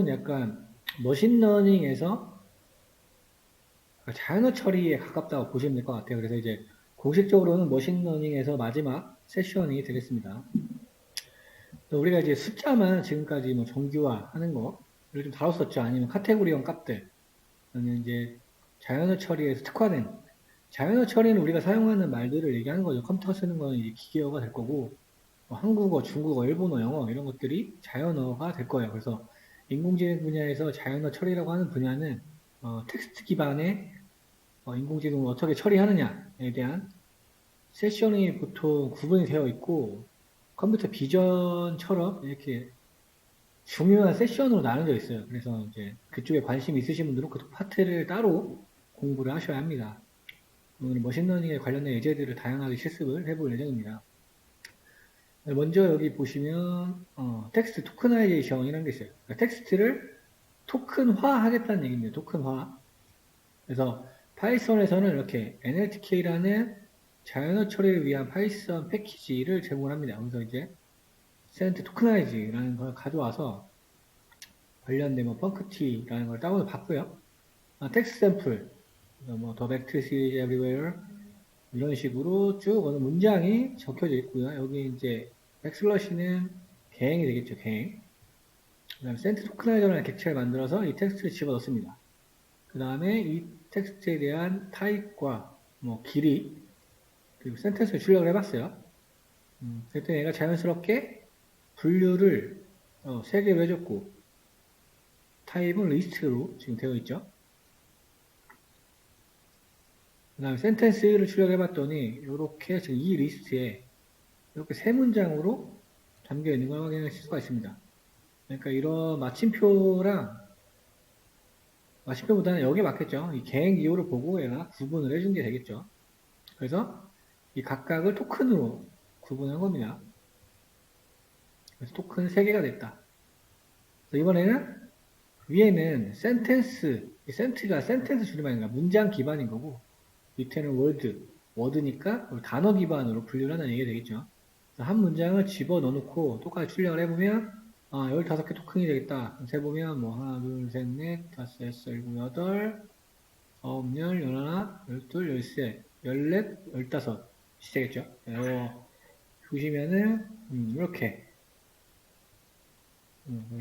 이거는 약간 머신러닝에서 자연어 처리에 가깝다고 보시면 될 것 같아요. 그래서 이제 공식적으로는 머신러닝에서 마지막 세션이 되겠습니다. 또 우리가 이제 숫자만 지금까지 뭐 정규화하는 거를 좀 다뤘었죠. 아니면 카테고리형 값들, 아니면 이제 자연어 처리에서 특화된 자연어 처리는 우리가 사용하는 말들을 얘기하는 거죠. 컴퓨터 쓰는 거는 이제 기계어가 될 거고, 뭐 한국어, 중국어, 일본어, 영어 이런 것들이 자연어가 될 거예요. 그래서 인공지능 분야에서 자연어 처리라고 하는 분야는 텍스트 기반의 인공지능을 어떻게 처리하느냐에 대한 세션이 보통 구분이 되어 있고 컴퓨터 비전처럼 이렇게 중요한 세션으로 나눠져 있어요. 그래서 이제 그쪽에 관심 있으신 분들은 그 파트를 따로 공부를 하셔야 합니다. 오늘 머신러닝에 관련된 예제들을 다양하게 실습을 해볼 예정입니다. 먼저 여기 보시면 텍스트 토크나이제이션이라는 게 있어요. 그러니까 텍스트를 토큰화 하겠다는 얘기입니다. 토큰화. 그래서 파이썬에서는 이렇게 NLTK라는 자연어 처리를 위한 파이썬 패키지를 제공을 합니다. 그래서 이제 센트 토크나이즈라는 걸 가져와서 관련된 뭐 펑크티라는 걸 다운을 받고요. 텍스트 샘플, 더 백트 시리즈 에브리웨어 이런 식으로 쭉 어느 문장이 적혀져 있고요. 여기 이제 백슬러시는 개행이 되겠죠. 개행. 그 다음에 센트 토크나이저라는 객체를 만들어서 이 텍스트를 집어넣습니다. 그 다음에 이 텍스트에 대한 타입과 뭐 길이 그리고 센텐스를 출력을 해봤어요. 그랬더니 얘가 자연스럽게 분류를 3개로 해줬고 타입은 리스트로 지금 되어 있죠. 그 다음에 센텐스를 출력해봤더니 이렇게 지금 이 리스트에 이렇게 3문장으로 담겨 있는 걸 확인하실 수가 있습니다. 그러니까 이런 마침표보다는 여기에 맞겠죠. 이 개행 기호를 보고 얘가 구분을 해준 게 되겠죠. 그래서 이 각각을 토큰으로 구분한 겁니다. 그래서 토큰 3개가 됐다. 이번에는 위에는 센텐스, 센트가 센텐스 줄임말인가 문장 기반인 거고 밑에는 워드니까 단어 기반으로 분류를 한다는 얘기가 되겠죠. 한 문장을 집어넣어놓고 똑같이 출력을 해보면 15개 토큰이 되겠다. 세보면 뭐 하나, 둘, 셋, 넷, 다섯, 여섯, 일곱, 여덟, 아홉, 열, 열하나, 열둘, 열세, 열넷, 열다섯 되겠죠. 보시면은 이렇게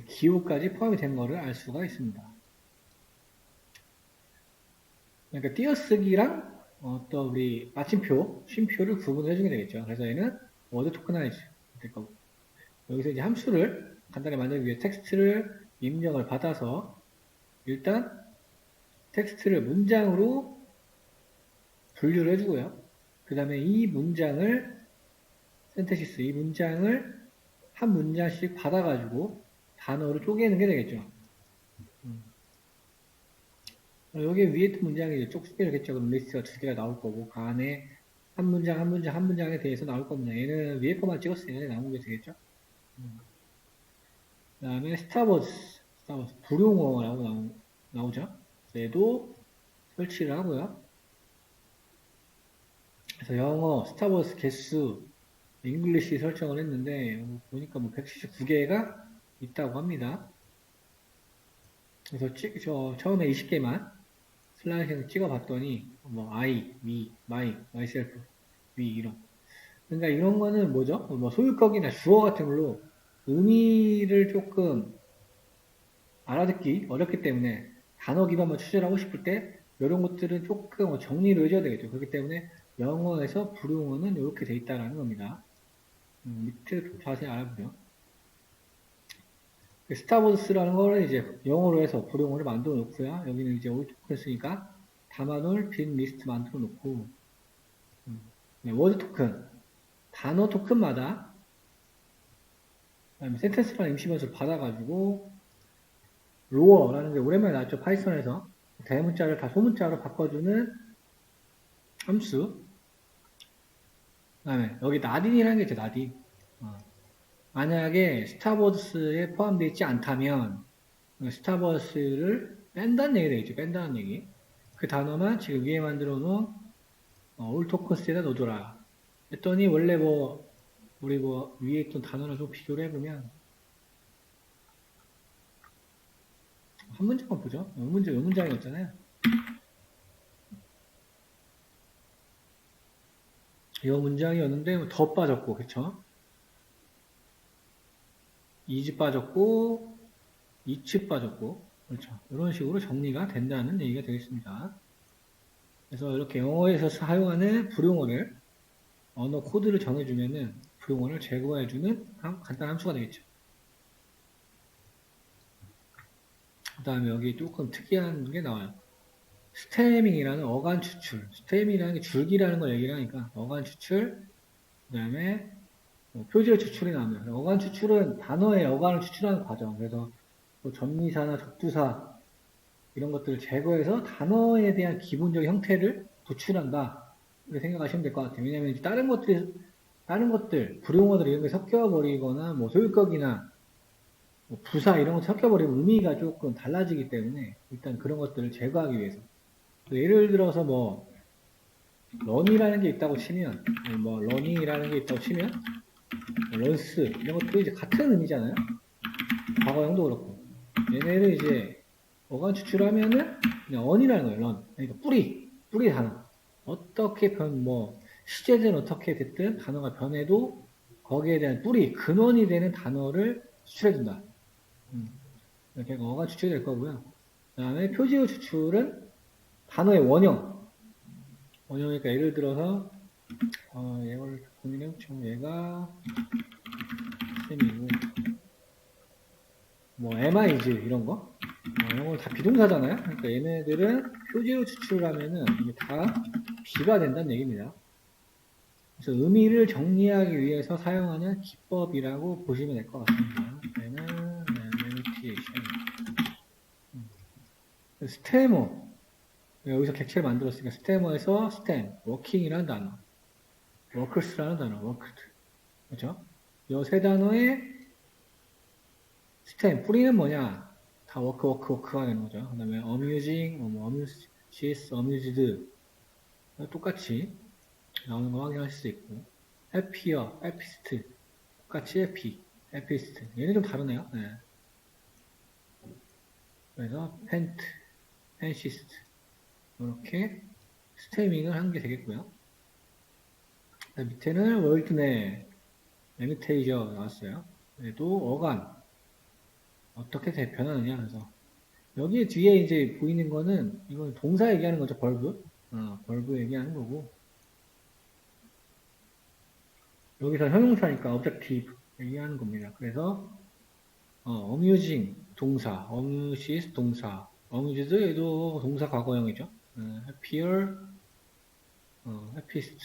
기호까지 포함이 된 거를 알 수가 있습니다. 그러니까 띄어쓰기랑 또 우리 마침표, 쉼표를 구분해 주게 되겠죠. 그래서 얘는 워드 토크나이즈 될 거고 여기서 이제 함수를 간단히 만들기 위해 텍스트를 입력을 받아서 일단 텍스트를 문장으로 분류를 해주고요. 그 다음에 이 문장을 센테시스, 이 문장을 한 문장씩 받아가지고 단어로 쪼개는 게 되겠죠. 여기 위에 문장이 쭉 쪼개겠죠. 그럼 리스트가 2개가 나올 거고 그 안에 한 문장 한 문장 한 문장에 대해서 나올 겁니다. 얘는 위에 거만 찍었으니까 나온 게 되겠죠. 그 다음에 스타버스 불용어라고 나오죠. 얘도 설치를 하고요. 그래서 영어 스타버스 개수 잉글리시 설정을 했는데 보니까 뭐 179개가 있다고 합니다. 그래서 저 처음에 20개만 슬라이드에서 찍어봤더니 뭐 I, me, my, myself, we 이런 그러니까 이런 거는 뭐죠? 뭐 소유격이나 주어 같은 걸로 의미를 조금 알아듣기 어렵기 때문에 단어 기반만 추적을 하고 싶을 때 이런 것들은 조금 정리를 해줘야 되겠죠. 그렇기 때문에 영어에서 불용어는 이렇게 돼 있다라는 겁니다. 밑에 좀 자세히 알아보죠. 스타버스라는 거를 이제 영어로 해서 불용어를 만들어 놓고요. 여기는 이제 올 토큰 쓰니까 담아놓을 빈 리스트 만들어 놓고 워드 토큰 단어 토큰마다 센텐스라는 임시변수를 받아가지고 로어라는 게 오랜만에 나왔죠. 파이썬에서 대문자를 다 소문자로 바꿔주는 함수. 그 다음에 여기 나딘이라는 게 있죠. 나딘. 만약에 스타버스에 포함되어 있지 않다면 스타버스를 뺀다는 얘기가 되겠죠. 뺀다는 얘기. 그 단어만 지금 위에 만들어 놓은 올 토큰스에다 넣어둬라. 했더니 원래 우리 위에 있던 단어를 좀 비교를 해보면 한 문장만 보죠. 요 문장이었잖아요. 이 문장이었는데 더 빠졌고, 그쵸? 이즈 빠졌고, 이츠 빠졌고, 그렇죠. 이런 식으로 정리가 된다는 얘기가 되겠습니다. 그래서 이렇게 영어에서 사용하는 불용어를 언어 코드를 정해주면은 불용어를 제거해주는 간단한 함수가 되겠죠. 그 다음에 여기 조금 특이한 게 나와요. 스테밍이라는 어간 추출. 스테밍이라는 게 줄기라는 걸 얘기를 하니까 어간 추출, 그 다음에 표지어 추출이 나옵니다. 어간 추출은 단어의 어간을 추출하는 과정. 그래서 뭐 전미사나 접두사 이런 것들을 제거해서 단어에 대한 기본적인 형태를 도출한다. 이렇게 생각하시면 될 것 같아요. 왜냐면 다른 것들, 불용어들 이런 게 섞여버리거나 뭐 소유격이나 뭐 부사 이런 거 섞여버리면 의미가 조금 달라지기 때문에 일단 그런 것들을 제거하기 위해서. 예를 들어서 뭐 런이라는 게 있다고 치면 뭐 러닝이라는 게 있다고 치면 런스 이런 것도 이제 같은 의미잖아요. 과거형도 그렇고 얘네를 이제 어간 추출하면은 그냥 언이라는 거예요. 런 그러니까 뿌리 단어 어떻게 뭐 시제든 어떻게 됐든 단어가 변해도 거기에 대한 뿌리 근원이 되는 단어를 추출해준다. 이렇게 어간 추출이 될 거고요. 그 다음에 표지어 추출은 단어의 원형이니까 예를 들어서 얘를 고민해보죠. 얘가 쌤이고 뭐 MIs 이런 거 이런 건 다 비동사잖아요. 그러니까 얘네들은 표지어 추출하면은 이게 다 비가 된다는 얘기입니다. 그래서 의미를 정리하기 위해서 사용하는 기법이라고 보시면 될 것 같습니다. 얘는 meditation. 스테머 여기서 객체를 만들었으니까 스테머에서 스템, 워킹이라는 단어, 워커스라는 단어, 워크드 그렇죠? 이 세 단어의 스템 뿌리는 뭐냐? 다 워크가 되는 거죠. 그 다음에 amusing, 뭐 amuses, amused 똑같이 나오는 거 확인하실 수 있고 happier, happiest 똑같이 happiest 얘는 좀 다르네요. 네. 그래서 fanciest 이렇게 스테밍을 한 게 되겠고요. 밑에는 월드네, 에미테이저 나왔어요. 얘도 어간 어떻게 변하느냐 그래서 여기 뒤에 이제 보이는 거는 이건 동사 얘기하는 거죠. 벌브 얘기하는 거고 여기서 형용사니까 objective 얘기하는 겁니다. 그래서 amusing 동사, amuses 동사, amused 얘도 동사 과거형이죠. happier, happiest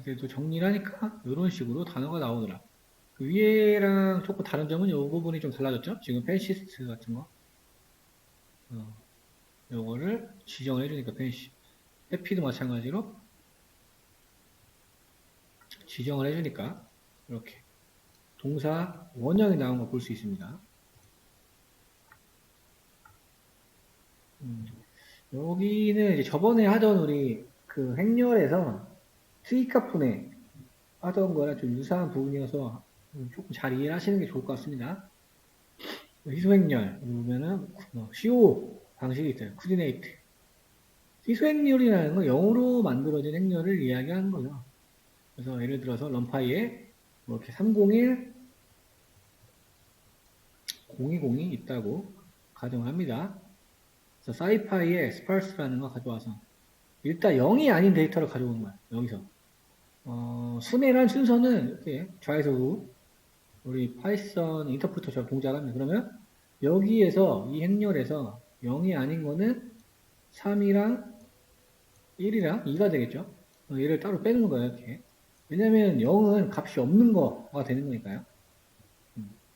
그래도 정리를 하니까 이런 식으로 단어가 나오더라. 그 위에랑 조금 다른 점은 이 부분이 좀 달라졌죠? 지금 펜시스트 같은 거. 요거를 지정을 해주니까 펜시. 해피도 마찬가지로 지정을 해주니까 이렇게 동사 원형이 나온 거 볼 수 있습니다. 여기는 이제 저번에 하던 우리 그 행렬에서 트위카푼에 하던 거랑 좀 유사한 부분이어서 조금 잘 이해하시는 게 좋을 것 같습니다. 희소행렬 그러면은 CO 방식이 있어요. 코디네이트. 희소행렬이라는 건 영어로 만들어진 행렬을 이야기하는 거죠. 그래서 예를 들어서 럼파이에 뭐 이렇게 301, 020이 있다고 가정을 합니다. 그래서 사이파이에 스파르스라는 거 가져와서 일단 0이 아닌 데이터를 가져오는 거야. 여기서 순회란 순서는 이렇게 좌에서 우 우리 파이썬 인터프리터처럼 동작을 합니다. 그러면 여기에서 이 행렬에서 0이 아닌 거는 3이랑 1이랑 2가 되겠죠. 얘를 따로 빼는 거예요. 이렇게. 왜냐면 0은 값이 없는 거가 되는 거니까요.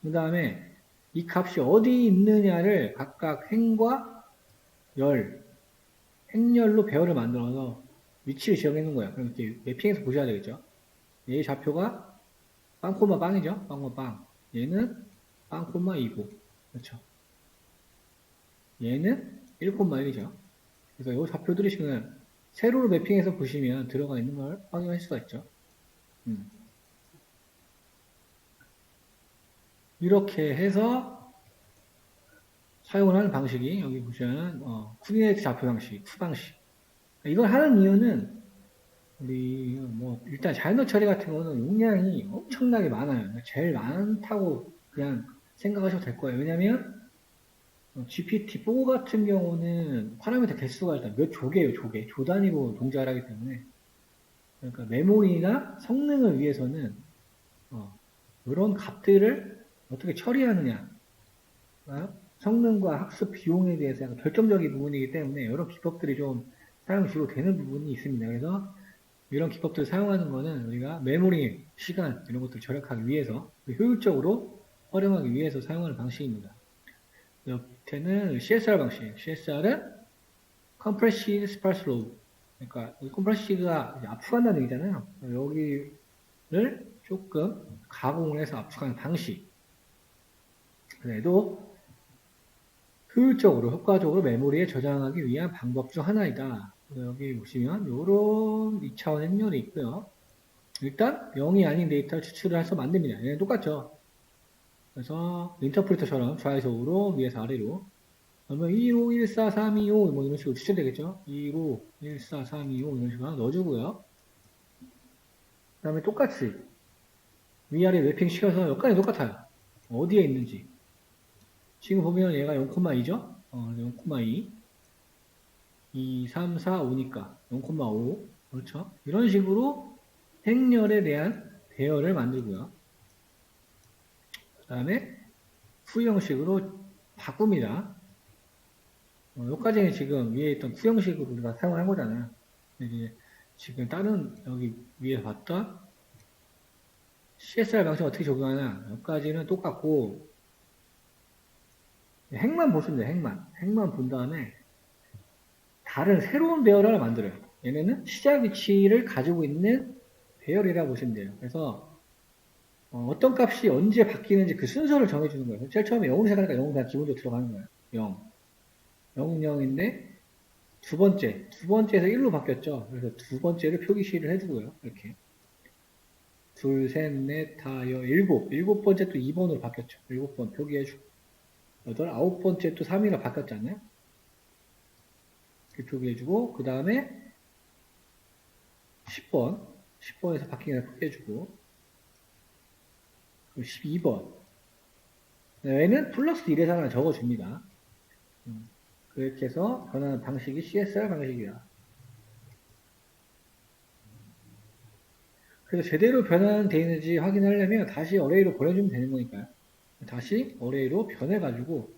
그 다음에 이 값이 어디 있느냐를 각각 행과 열, 행렬로 배열을 만들어서 위치를 지정해 놓은 거예요. 그럼 이렇게 매핑해서 보셔야 되겠죠. 얘 좌표가 빵, 콤마 빵이죠. 빵, 콤마 빵. 얘는 빵, 콤마 2고. 그렇죠. 얘는 1, 1이죠. 그래서 이 좌표들이 지금 세로로 매핑해서 보시면 들어가 있는 걸 확인할 수가 있죠. 이렇게 해서 사용을 하는 방식이 여기 보시면 코디네이트 좌표 방식, 수 방식. 이걸 하는 이유는 우리 뭐 일단 자연어 처리 같은 거는 용량이 엄청나게 많아요. 제일 많다고 그냥 생각하셔도 될 거예요. 왜냐면 GPT-4 같은 경우는 파라미터 개수가 일단 몇 조개예요, 조개. 조 단위로 동작을 하기 때문에. 그러니까 메모리나 성능을 위해서는 이런 값들을 어떻게 처리하느냐, 성능과 학습 비용에 대해서 약간 결정적인 부분이기 때문에 이런 기법들이 좀 사용 주로 되는 부분이 있습니다. 그래서 이런 기법들을 사용하는 거는 우리가 메모리, 시간 이런 것들을 절약하기 위해서 효율적으로 활용하기 위해서 사용하는 방식입니다. 옆에는 CSR 방식. CSR은 Compressed Sparse Load. 그러니까 컴프레시드가 압축한다는 얘기잖아요. 여기를 조금 가공을 해서 압축하는 방식. 그래도 효율적으로, 효과적으로 메모리에 저장하기 위한 방법 중 하나이다. 여기 보시면 이런 2차원 행렬이 있고요. 일단 0이 아닌 데이터를 추출을 해서 만듭니다. 얘는 똑같죠. 그래서 인터프리터처럼 좌회속으로 위에서 아래로 그러면 2로 1, 4, 3, 2, 5 뭐 이런 식으로 추출되겠죠. 2로 1, 4, 3, 2, 5 이런 식으로 넣어주고요. 그 다음에 똑같이 위아래 매핑 시켜서 여기까지 똑같아요. 어디에 있는지. 지금 보면 얘가 0,2죠? 0,2 2, 3, 4, 5니까 0,5 그렇죠? 이런 식으로 행렬에 대한 배열을 만들고요. 그 다음에 푸 형식으로 바꿉니다. 여기까지는 지금 위에 있던 푸 형식으로 우리가 사용을 한 거잖아요. 이제 지금 다른 여기 위에 봤던 CSR 방식 어떻게 적용하냐 여기까지는 똑같고 핵만 보시면 돼요. 핵만 본 다음에 다른 새로운 배열 하나 만들어요. 얘네는 시작 위치를 가지고 있는 배열이라고 보시면 돼요. 그래서 어떤 값이 언제 바뀌는지 그 순서를 정해주는 거예요. 제일 처음에 0으로 시작하니까 0은 그냥 기본적으로 들어가는 거예요. 0. 0, 0인데 두 번째에서 1로 바뀌었죠. 그래서 두 번째를 표기시를 해주고요. 이렇게. 둘, 셋, 넷, 다, 일곱 번째 또 2번으로 바뀌었죠. 7번 표기해주고. 여덟, 아홉 번째 또 3이라 바뀌었잖아요. 이렇게 표기해주고, 그 다음에 10번에서 바뀐 걸 표기해주고, 12번. 얘는 플러스 1에서 하나 적어줍니다. 그렇게 해서 변하는 방식이 CSR 방식이다. 그래서 제대로 변환되어 있는지 확인하려면 다시 어레이로 보내주면 되는 거니까요. 다시 어레이로 변해가지고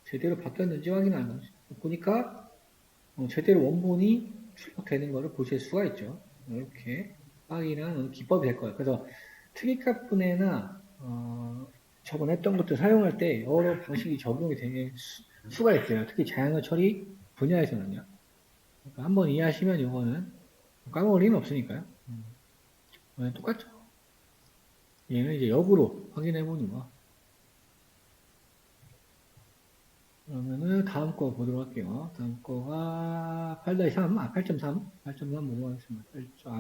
제대로 바뀌었는지 확인하는 거죠. 보니까 제대로 원본이 출력되는 것을 보실 수가 있죠. 이렇게 확인하는 기법이 될 거예요. 그래서 특이값 분해나 저번에 했던 것들 사용할 때 여러 방식이 적용이 되는 수가 있어요. 특히 자연어 처리 분야에서는요. 그러니까 한번 이해하시면 이거는 까먹을 일은 없으니까요. 똑같죠. 얘는 이제 역으로 확인해 보는 거. 그러면은 다음 거 보도록 할게요. 다음 거가 8-3, 8.3 보도록 하겠습니다.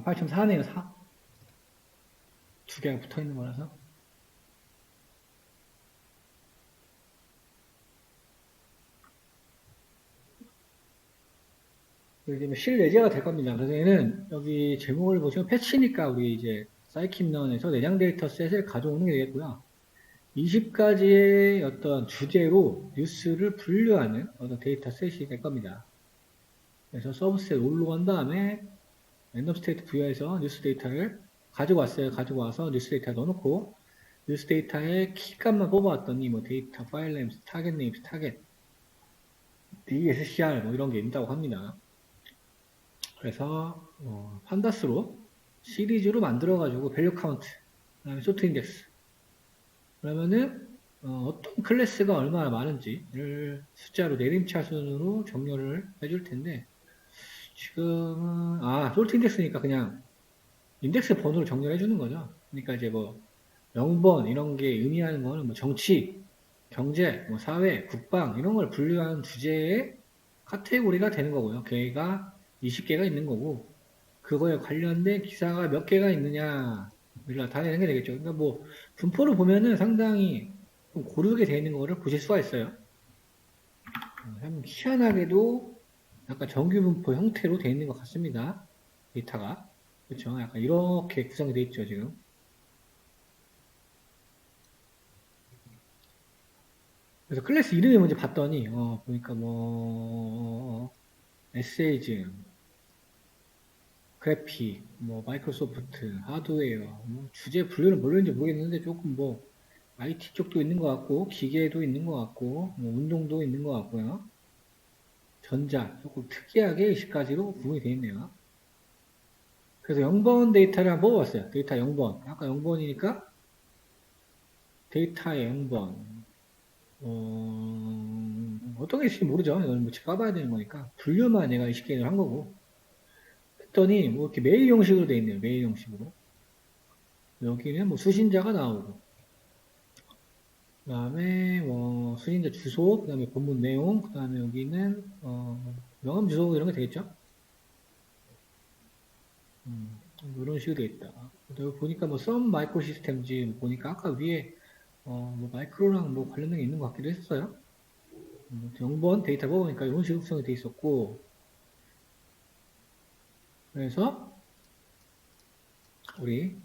8.4네요, 4. 두 개가 붙어 있는 거라서. 이제 실내재가 될 겁니다. 그래서 얘는 여기 제목을 보시면 패치니까 우리 이제 사이킴런에서 내장 데이터 셋을 가져오는 게 되겠고요. 20가지의 어떤 주제로 뉴스를 분류하는 어떤 데이터 셋이 될 겁니다. 그래서 서브셋 올로 한 다음에 랜덤 스테이트 부여해서 뉴스 데이터를 가지고 왔어요. 가지고 와서 뉴스 데이터 넣어놓고 뉴스 데이터의 키값만 뽑아왔더니 뭐 데이터, 파일 네임스, 타겟 네임스, 타겟, DSCR 뭐 이런 게 있다고 합니다. 그래서 판다스로 시리즈로 만들어가지고 밸류 카운트, 그다음에 소트 인덱스 그러면은 어떤 클래스가 얼마나 많은지를 숫자로 내림차순으로 정렬을 해줄 텐데 지금은 소트 인덱스니까 그냥 인덱스 번호로 정렬해 주는 거죠. 그러니까 이제 뭐 0번 이런 게 의미하는 거는 뭐 정치, 경제, 뭐 사회, 국방 이런 걸 분류한 주제의 카테고리가 되는 거고요. 걔가 20개가 있는 거고 그거에 관련된 기사가 몇 개가 있느냐 를 나타내는 게 되겠죠. 그러니까 뭐 분포를 보면은 상당히 조금 고르게 되어 있는 거를 보실 수가 있어요. 참 희한하게도 약간 정규분포 형태로 되어 있는 것 같습니다. 데이터가. 그렇죠? 약간 이렇게 구성이 되어 있죠, 지금. 그래서 클래스 이름이 뭔지 봤더니, 보니까 뭐, 에세이즈, 그래픽, 뭐, 마이크로소프트, 하드웨어, 뭐 주제 분류는 모르는지 모르겠는데 조금 뭐, IT 쪽도 있는 것 같고, 기계도 있는 것 같고, 뭐 운동도 있는 것 같고요. 전자, 조금 특이하게 20가지로 구분이 되어 있네요. 그래서 0번 데이터를 한번 뽑아봤어요. 데이터 0번. 아까 0번이니까 데이터의 0번. 어떤 게 있을지 모르죠. 이건 뭐 까봐야 되는 거니까. 분류만 내가 20개를 한 거고. 했더니 뭐 이렇게 메일 형식으로 되어 있네요. 메일 형식으로. 여기는 뭐 수신자가 나오고. 그 다음에 뭐 수신자 주소, 그 다음에 본문 내용, 그 다음에 여기는 명함 주소 이런 게 되겠죠. 뭐 이런 식으로 되어 있다. 여기 보니까 뭐 썸 마이크로 시스템지 보니까 아까 위에 뭐 마이크로랑 뭐 관련된 게 있는 것 같기도 했어요. 0번 데이터 뽑으니까 이런 식으로 구성이 되어 있었고, 그래서 우리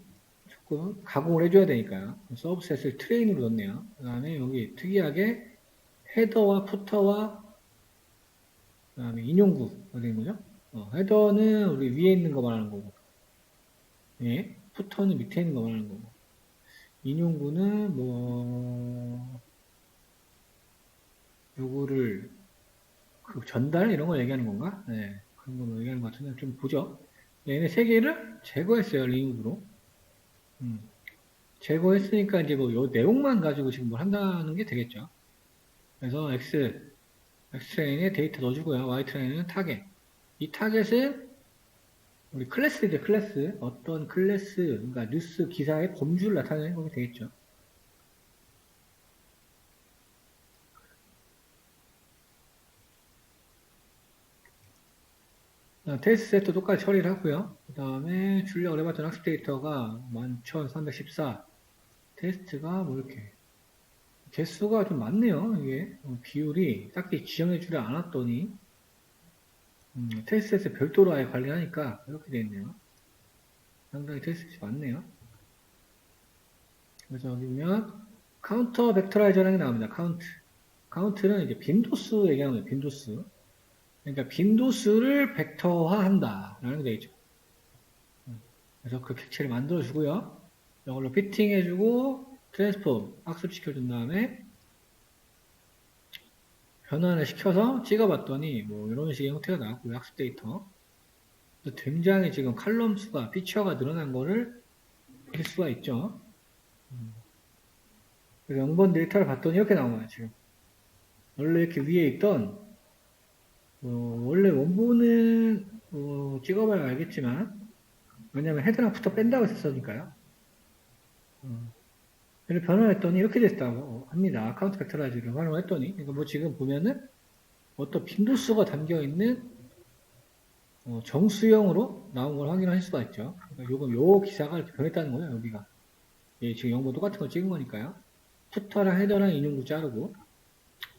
조금 가공을 해줘야 되니까요. 서브셋을 트레인으로 넣네요. 그 다음에 여기 특이하게 헤더와 푸터와 그 다음에 인용구가 되는 거죠. 헤더는 우리 위에 있는 거 말하는 거고, 예, 푸터는 밑에 있는 거 말하는 거고, 인용구는 뭐 요거를 그 전달 이런 걸 얘기하는 건가? 네, 그런 걸 얘기하는 것 같은데 좀 보죠. 얘네 세 개를 제거했어요, 리눅으로. 제거했으니까 이제 뭐 요 내용만 가지고 지금 뭘 한다는 게 되겠죠. 그래서 X트레인에 데이터 넣어주고요. Y트레인은 타겟. 이 타겟은 우리 클래스죠, 클래스. 어떤 클래스, 그러니까 뉴스 기사의 범주를 나타내는 거게 되겠죠. 테스트 세트 똑같이 처리를 하고요. 그 다음에 출력을 해봤던 학습 데이터가 11,314. 테스트가 뭐 이렇게 개수가 좀 많네요. 이게 비율이 딱히 지정해주지 않았더니 테스트에서 별도로 아예 관리하니까 이렇게 되어 있네요. 상당히 테스트가 많네요. 그래서 여기 보면 카운터 벡터라이저라는 게 나옵니다. 카운트는 이제 빈도수 얘기하는 거예요. 빈도수. 그러니까 빈도수를 벡터화한다 라는 게 되어 있죠. 그래서 그 객체를 만들어주고요. 이걸로 피팅해주고 트랜스폼 학습시켜준 다음에 변환을 시켜서 찍어봤더니 뭐 이런 식의 형태가 나왔고요. 학습 데이터. 굉장히 지금 칼럼 수가, 피처가 늘어난 거를 볼 수가 있죠. 그래서 0번 데이터를 봤더니 이렇게 나온 거예요, 지금. 원래 이렇게 위에 있던, 원래 원본은, 찍어봐야 알겠지만, 왜냐면 헤드랑 부터 뺀다고 했었으니까요. 그래서 변환했더니 이렇게 됐다고 합니다. 카운트 벡터라이즈를 활용했더니. 그러니까 뭐 지금 보면은 어떤 빈도수가 담겨있는 정수형으로 나온 걸 확인할 수가 있죠. 그러니까 요 기사가 이렇게 변했다는 거예요, 여기가. 예, 지금 영번 똑같은 걸 찍은 거니까요. 푸터랑 헤더랑 인용구 자르고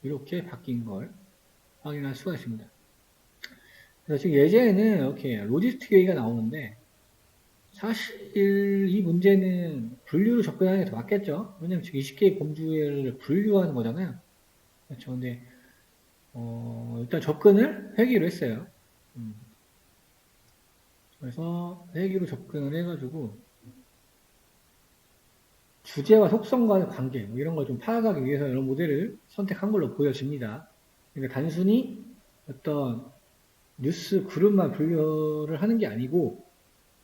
이렇게 바뀐 걸 확인할 수가 있습니다. 그래서 지금 예제에는 이렇게 로지스틱 얘기가 나오는데 사실 이 문제는 분류로 접근하는 게 더 맞겠죠. 왜냐면 지금 20개의 범주를 분류하는 거잖아요. 그렇죠. 근데 일단 접근을 회기로 했어요. 그래서 회기로 접근을 해가지고 주제와 속성과의 관계 뭐 이런 걸 좀 파악하기 위해서 이런 모델을 선택한 걸로 보여집니다. 그러니까 단순히 어떤 뉴스 그룹만 분류를 하는 게 아니고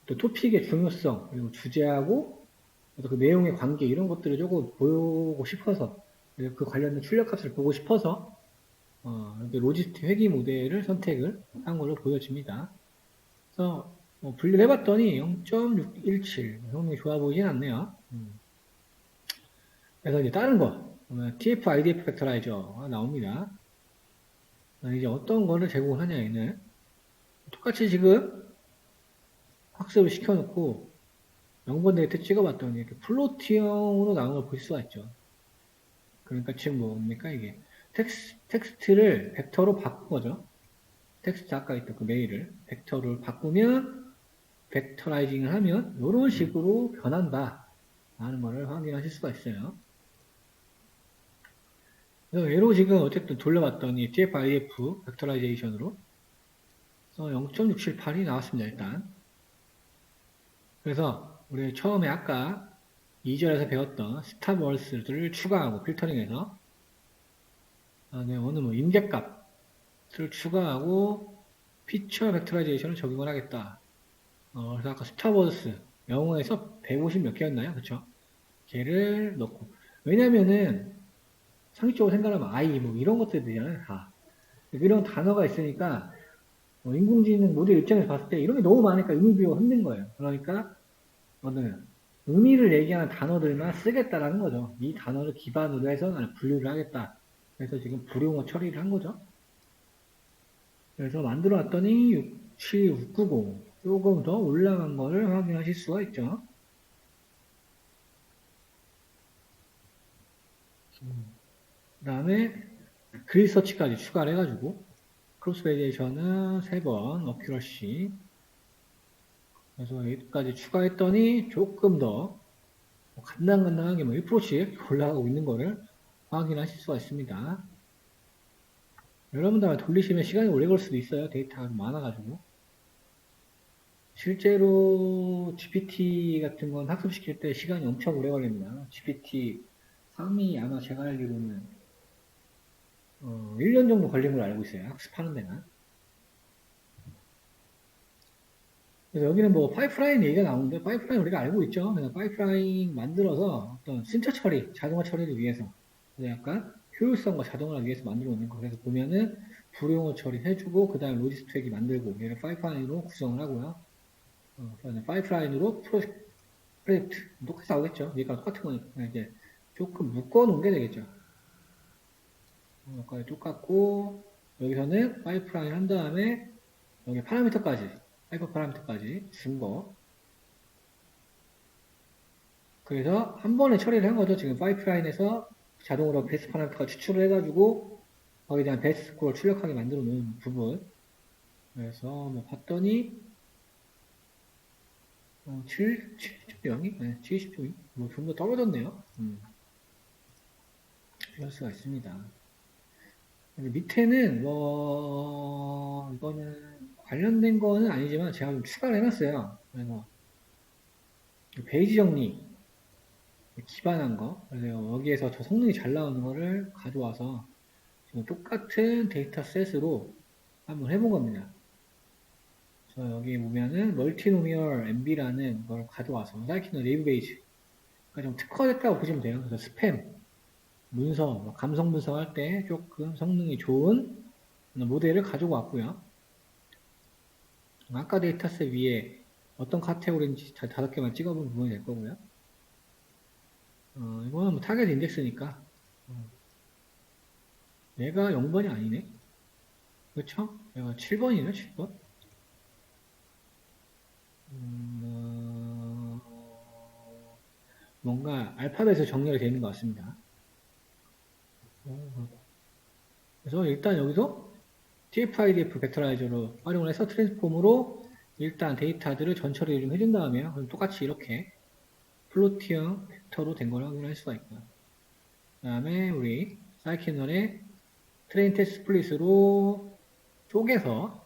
또 토픽의 중요성 그리고 주제하고 그 내용의 관계 이런 것들을 조금 보고 싶어서 그 관련된 출력값을 보고 싶어서 이렇게 로지스틱 회귀 모델을 선택을 한 걸로 보여집니다. 그래서 분류를 해봤더니 0.617 성능이 좋아 보이진 않네요. 그래서 이제 다른 거 TF IDF 팩터라이저가 나옵니다. 이제 어떤 거를 제공을 하냐에는 똑같이 지금 학습을 시켜놓고 0번 데이터 찍어봤더니 이렇게 플로트형으로 나온 걸 볼 수가 있죠. 그러니까 지금 뭡니까 이게 텍스트를 벡터로 바꾼 거죠. 텍스트 아까 있던 그 메일을 벡터로 바꾸면 벡터라이징을 하면 이런 식으로 변한다 라는 것을 확인하실 수가 있어요. 그래서 얘로 지금 어쨌든 돌려봤더니 TF-IDF 벡터라이제이션으로 0.678이 나왔습니다. 일단 그래서 우리 처음에 아까 2절에서 배웠던 스탑월스를 추가하고 필터링해서 어느 뭐 임계값을 추가하고 피처 벡터라이제이션을 적용을 하겠다. 그래서 아까 스탑월스 영어에서 150 몇 개였나요? 그쵸? 걔를 넣고 왜냐면은 상식적으로 생각하면 I 뭐 이런 것들이잖아요. 다 이런 단어가 있으니까 인공지능 모델 입장에서 봤을 때 이런 게 너무 많으니까 의미 부여가 힘든 거예요. 그러니까 어느 의미를 얘기하는 단어들만 쓰겠다라는 거죠. 이 단어를 기반으로 해서 나는 분류를 하겠다. 그래서 지금 불용어 처리를 한 거죠. 그래서 만들어 왔더니 67690 조금 더 올라간 거를 확인하실 수가 있죠. 그 다음에 그릴 서치까지 추가를 해가지고 크로스 베리에이션은 3번 어큐러시 그래서 여기까지 추가했더니 조금 더 간당간당하게 1%씩 올라가고 있는 거를 확인하실 수가 있습니다. 여러분들 돌리시면 시간이 오래 걸 수도 있어요. 데이터가 많아가지고. 실제로 GPT 같은 건 학습시킬 때 시간이 엄청 오래 걸립니다. GPT 3이 아마 제가 알기로는 1년 정도 걸린 걸 알고 있어요. 학습하는 데는. 그래서 여기는 뭐 파이프라인 얘기가 나오는데 파이프라인 우리가 알고 있죠. 그래서 파이프라인 만들어서 어떤 순차 처리, 자동화 처리를 위해서 약간 효율성과 자동화를 위해서 만들어 놓는 거. 그래서 보면은 불용어 처리해주고 그 다음에 로지스트랙이 만들고 얘를 파이프라인으로 구성을 하고요. 파이프라인으로 프로젝트 똑같이 나오겠죠. 얘가 똑같은 거니까 이제 조금 묶어 놓은 게 되겠죠. 여기까지 똑같고 여기서는 파이프라인 한 다음에 여기 파라미터까지 하이퍼 파라미터까지 준 거. 그래서 한 번에 처리를 한 거죠. 지금 파이프라인에서 자동으로 베스트 파라미터가 추출을 해가지고 거기에 대한 베스트 스코어를 출력하게 만들어 놓은 부분. 그래서 뭐 봤더니 70.0이? 네, 70.2? 뭐 좀 더 떨어졌네요. 할 수가 있습니다. 밑에는 뭐 이거는 관련된 거는 아니지만 제가 좀 추가를 해놨어요. 그래서 페이지 정리 기반한 거 그래서 여기에서 저 성능이 잘 나오는 거를 가져와서 지금 똑같은 데이터 셋으로 한번 해본 겁니다. 저 여기 보면은 멀티노미얼 MB라는 걸 가져와서 사이키노 네이브 베이지 그러니까 좀 특화됐다고 보시면 돼요. 그래서 스팸 문서, 감성 분석할 때 조금 성능이 좋은 모델을 가지고 왔고요. 아까 데이터셋 위에 어떤 카테고리인지 5개만 찍어본 부분이 될 거고요. 이거는 뭐 타겟 인덱스니까 얘가 0번이 아니네. 그렇죠? 얘가 7번이네, 7번. 뭔가 알파벳으로 정렬이 되어 있는 것 같습니다. 그래서 일단 여기서 TF-IDF 벡터라이저로 활용을 해서 트랜스폼으로 일단 데이터들을 전처리를 좀 해준 다음에 그럼 똑같이 이렇게 플로티형 벡터로 된 걸 확인할 수가 있고요. 그 다음에 우리 사이키널의 트레인 테스트 스플릿으로 쪼개서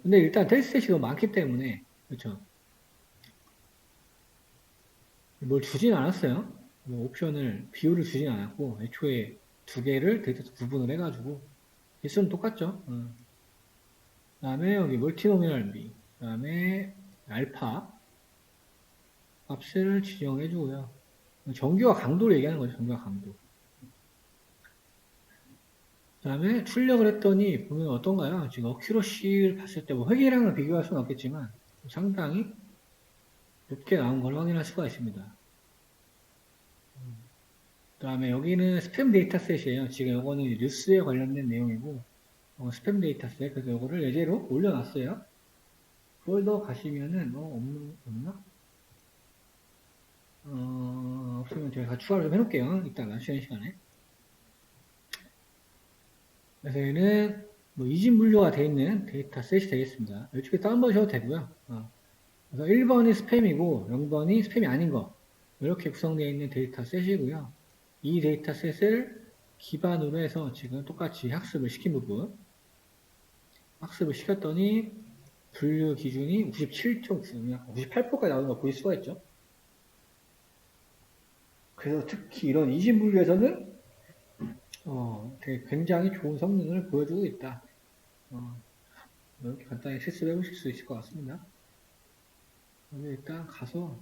근데 일단 테스트 셋이 너무 많기 때문에 그렇죠. 뭘 주진 않았어요. 뭐 옵션을 비율을 주진 않았고 애초에 2개를 데이터 구분을 해가지고 개수는 똑같죠. 그 다음에 여기 멀티노미널 B 그 다음에 알파 값을 지정해 주고요. 정규와 강도를 얘기하는 거죠. 정규와 강도. 그 다음에 출력을 했더니 보면 어떤가요? 지금 어큐러시를 봤을 때 뭐 회계량을 비교할 수는 없겠지만 상당히 높게 나온 걸 확인할 수가 있습니다. 그 다음에 여기는 스팸 데이터셋이에요. 지금 이거는 뉴스에 관련된 내용이고 스팸 데이터셋 그래서 이거를 예제로 올려놨어요. 폴더 가시면은 없나? 없으면 제가 추가를 좀 해놓을게요. 이따가 쉬는 시간에. 그래서 얘는 뭐 이진 분류가 되어 있는 데이터 셋이 되겠습니다. 이쪽에 다운받으셔도 되고요. 그래서 1번이 스팸이고 0번이 스팸이 아닌 거. 이렇게 구성되어 있는 데이터 셋이고요. 이 데이터 셋을 기반으로 해서 지금 똑같이 학습을 시킨 부분. 학습을 시켰더니 분류 기준이 97.9면 98%까지 나오는 거 보일 수가 있죠. 그래서 특히 이런 이진 분류에서는 되게 굉장히 좋은 성능을 보여주고 있다. 이렇게 간단히 실습해 보실 수 있을 것 같습니다. 일단 가서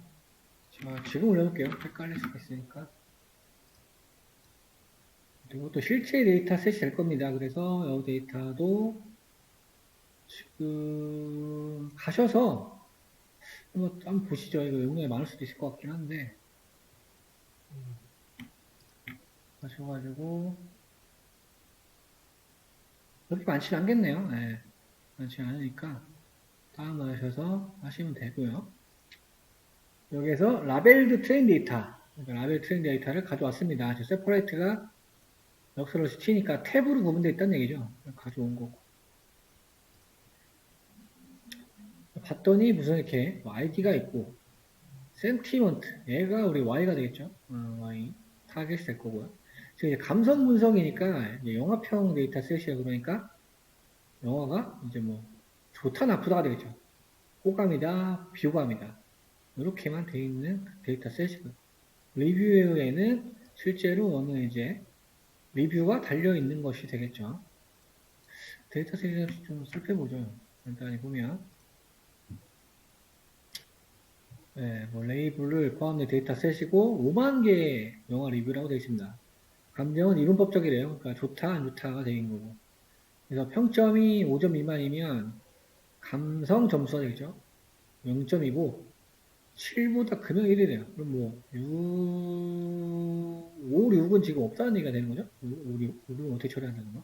제가 지금 올려놓을게요. 헷갈릴 수가 있으니까. 그리고 또 실제 데이터 셋이 될 겁니다. 그래서 이 데이터도 지금 가셔서 한번 보시죠. 이거 용량이 많을 수도 있을 것 같긴 한데 가셔가지고 그렇게 많지는 않겠네요. 네, 많지 않으니까 다운받으셔서 하시면 되고요. 여기서 라벨드 트레인 데이터, 그러니까 라벨 트레인 데이터를 가져왔습니다. 세퍼레이트가 역서로 시키니까 탭으로 구분되어 있다는 얘기죠. 가져온 거고. 봤더니 무슨 이렇게 아이디가 있고 센티먼트, 얘가 우리 Y가 되겠죠. Y 타겟이 될 거고요. 지금 이제 감성 분석이니까 이제 영화평 데이터 셋이야. 그러니까 영화가 이제 뭐 좋다 나쁘다가 되겠죠. 호감이다, 비호감이다. 이렇게만 되어 있는 데이터 셋이고요. 리뷰에는 실제로 어느 이제 리뷰가 달려 있는 것이 되겠죠. 데이터 셋을 좀 살펴보죠. 간단히 보면 네, 뭐 레이블을 포함된 데이터 셋이고 5만 개의 영화 리뷰라고 되어 있습니다. 감정은 이분법적이래요. 그러니까 좋다, 안 좋다가 되는 거고. 그래서 평점이 5점 미만이면 감성 점수가 되겠죠. 0점이고 7보다 금형 1이래요. 그럼 뭐 5, 6은 지금 없다는 얘기가 되는 거죠? 5, 6은 어떻게 처리한다는 거?